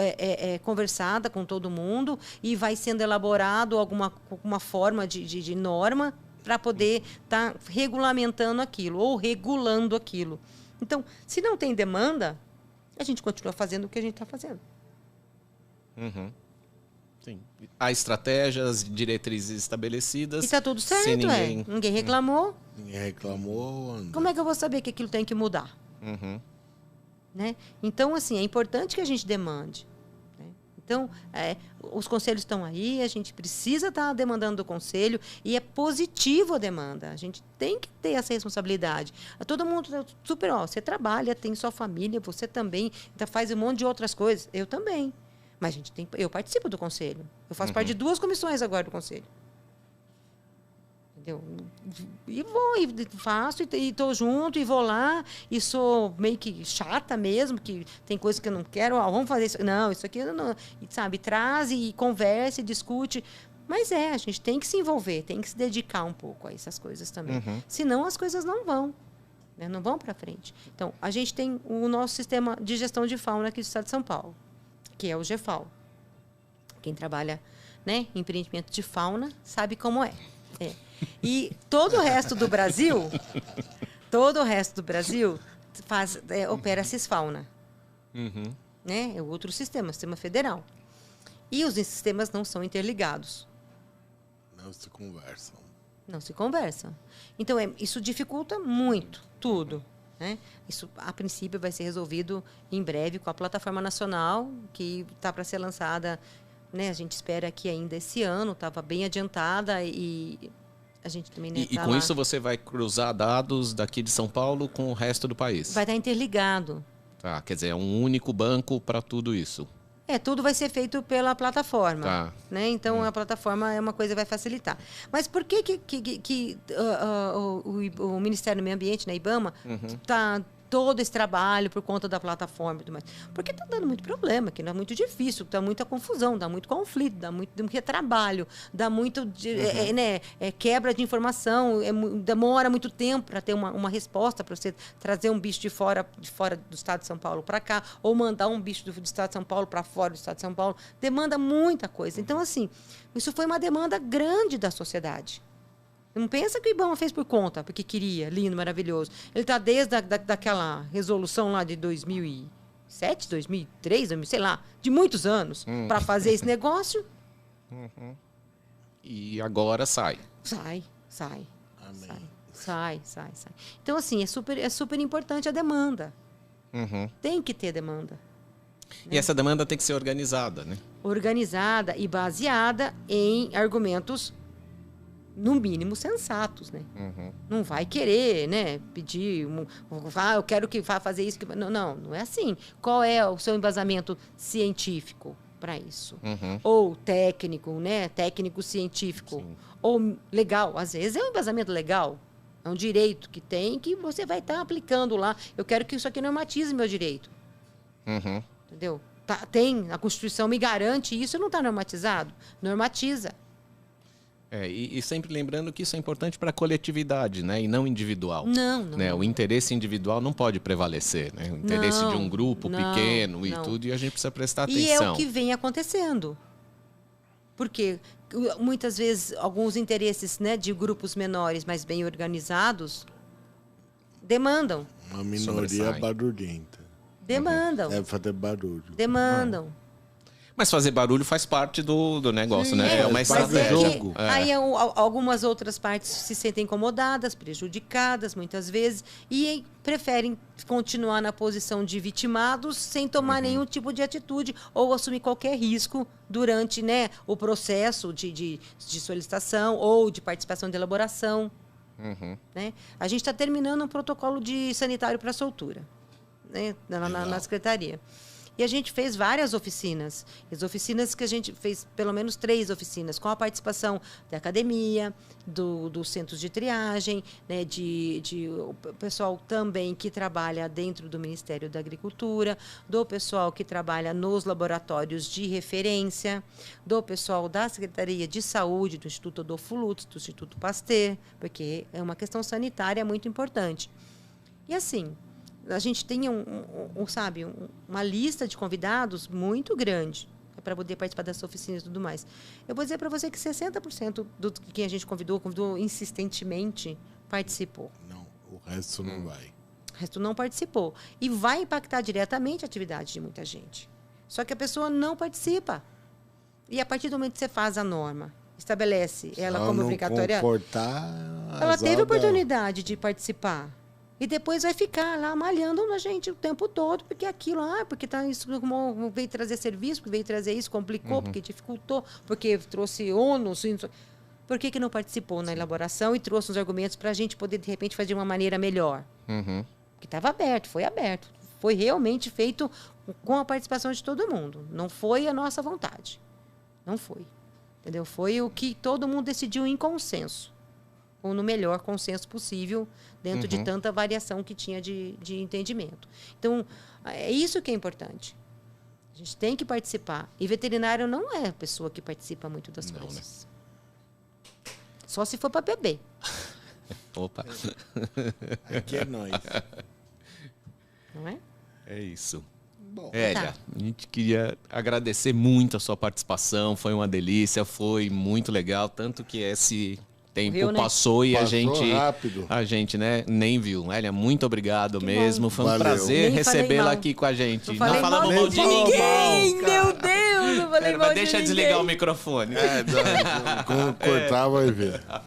S3: conversada com todo mundo e vai sendo elaborado alguma forma de norma para poder estar regulamentando aquilo ou regulando aquilo. Então, se não tem demanda, a gente continua fazendo o que a gente está fazendo.
S2: Sim. Há estratégias, diretrizes estabelecidas.
S3: E está tudo certo, Ninguém reclamou.
S1: Ninguém reclamou.
S3: Como é que eu vou saber que aquilo tem que mudar? Né? Então, assim, é importante que a gente demande. Né? Então, os conselhos estão aí, a gente precisa estar demandando do conselho e é positivo a demanda. A gente tem que ter essa responsabilidade. Todo mundo, você trabalha, tem sua família, você também faz um monte de outras coisas. Eu também. Mas eu participo do conselho. Eu faço parte de 2 comissões agora do conselho. Entendeu? E vou, e faço, e estou junto, e vou lá, e sou meio que chata mesmo, que tem coisas que eu não quero, vamos fazer isso. Não, isso aqui não. E, sabe, traz e conversa e discute. Mas a gente tem que se envolver, tem que se dedicar um pouco a essas coisas também. Senão as coisas não vão. Né? Não vão para frente. Então, a gente tem o nosso sistema de gestão de fauna aqui do estado de São Paulo, que é o GFAO. Quem trabalha, né, em empreendimento de fauna sabe como é. E todo o resto do Brasil, opera Cisfauna. Né? É outro sistema federal. E os sistemas não são interligados. Não se conversam. Então, isso dificulta muito tudo. Né? Isso, a princípio, vai ser resolvido em breve com a plataforma nacional, que está para ser lançada, né? A gente espera que ainda esse ano, estava bem adiantada e a gente também... Né,
S2: e com lá. Isso você vai cruzar dados daqui de São Paulo com o resto do país?
S3: Vai estar interligado.
S2: Tá, quer dizer, é um único banco para tudo isso.
S3: Tudo vai ser feito pela plataforma. Tá. Né? Então, a plataforma é uma coisa que vai facilitar. Mas por que o Ministério do Meio Ambiente, na IBAMA, está todo esse trabalho por conta da plataforma e tudo mais? Porque está dando muito problema, que não é muito difícil, dá muita confusão, dá muito conflito, dá muito retrabalho, dá muito quebra de informação, demora muito tempo para ter uma resposta, para você trazer um bicho de fora do estado de São Paulo para cá, ou mandar um bicho do estado de São Paulo para fora do estado de São Paulo. Demanda muita coisa. Então, assim, isso foi uma demanda grande da sociedade. Não pensa que o IBAMA fez por conta, porque queria, lindo, maravilhoso. Ele está desde daquela resolução lá de 2007, 2003, sei lá, de muitos anos, para fazer esse negócio.
S2: E agora sai.
S3: Sai. Amém. Sai. Então, assim, é super importante a demanda. Tem que ter demanda.
S2: E essa demanda tem que ser organizada, né? Organizada
S3: e baseada em argumentos, no mínimo, sensatos, né? Não vai querer, né, pedir, eu quero que vá fazer isso. Não é assim. Qual é o seu embasamento científico para isso? Ou técnico, né? Técnico-científico. Sim. Ou legal. Às vezes é um embasamento legal. É um direito que tem que você vai estar aplicando lá. Eu quero que isso aqui normatize meu direito. Entendeu? A Constituição me garante isso, não está normatizado? Normatiza.
S2: E sempre lembrando que isso é importante para a coletividade, né? E não individual.
S3: Não.
S2: Né? O interesse individual não pode prevalecer, né? O interesse de um grupo pequeno e tudo, e a gente precisa prestar atenção.
S3: E é o que vem acontecendo. Porque muitas vezes alguns interesses, né, de grupos menores, mas bem organizados, demandam.
S1: Uma minoria barulhenta.
S3: Demandam.
S1: Deve fazer barulho.
S3: Demandam.
S2: Mas fazer barulho faz parte do negócio, sim, né? É uma estratégia.
S3: Aí algumas outras partes se sentem incomodadas, prejudicadas, muitas vezes, e preferem continuar na posição de vitimados sem tomar nenhum tipo de atitude ou assumir qualquer risco durante, né, o processo de solicitação ou de participação de elaboração. Né? A gente está terminando um protocolo de sanitário para soltura, né, na secretaria. E a gente fez várias oficinas. As oficinas que a gente fez, pelo menos 3 oficinas, com a participação da academia, dos centros de triagem, né, o pessoal também que trabalha dentro do Ministério da Agricultura, do pessoal que trabalha nos laboratórios de referência, do pessoal da Secretaria de Saúde, do Instituto Adolfo Lutz, do Instituto Pasteur, porque é uma questão sanitária muito importante. E assim, a gente tem uma lista de convidados muito grande para poder participar dessas oficinas e tudo mais. Eu vou dizer para você que 60% do que a gente convidou insistentemente, participou.
S1: Não, o resto não vai.
S3: O resto não participou. E vai impactar diretamente a atividade de muita gente. Só que a pessoa não participa. E a partir do momento que você faz a norma, estabelece ela como obrigatória, ela teve oportunidade de participar. E depois vai ficar lá malhando na gente o tempo todo, porque aquilo, porque isso veio trazer serviço, porque veio trazer isso, complicou, porque dificultou, porque trouxe ônus. Por que não participou na elaboração e trouxe os argumentos para a gente poder, de repente, fazer de uma maneira melhor? Porque estava aberto, foi aberto. Foi realmente feito com a participação de todo mundo. Não foi a nossa vontade. Não foi. Entendeu? Foi o que todo mundo decidiu em consenso. Ou no melhor consenso possível, dentro de tanta variação que tinha de entendimento. Então, é isso que é importante. A gente tem que participar. E veterinário não é a pessoa que participa muito das coisas. Né? Só se for para beber.
S2: Opa.
S1: Aqui é nós.
S3: Não é?
S2: É isso.
S1: Bom,
S2: Hélia, a gente queria agradecer muito a sua participação. Foi uma delícia, foi muito legal. Tanto que esse tempo
S3: Viu, né?
S2: passou e
S1: Passou rápido.
S2: a gente, né, nem viu. Hélia, muito obrigado
S3: Que
S2: mesmo.
S3: bom.
S2: Foi um
S1: Valeu.
S2: prazer
S3: Nem falei
S2: recebê-la
S3: mal.
S2: aqui com a gente.
S3: Não falei
S2: falamos
S3: mal
S2: mal
S3: de
S2: de
S1: falou
S2: ninguém.
S3: ninguém,
S1: mal,
S3: meu Deus, não falei
S2: Mas
S3: mal de
S2: deixa eu
S3: ninguém.
S2: desligar o microfone.
S1: Cortar vai ver.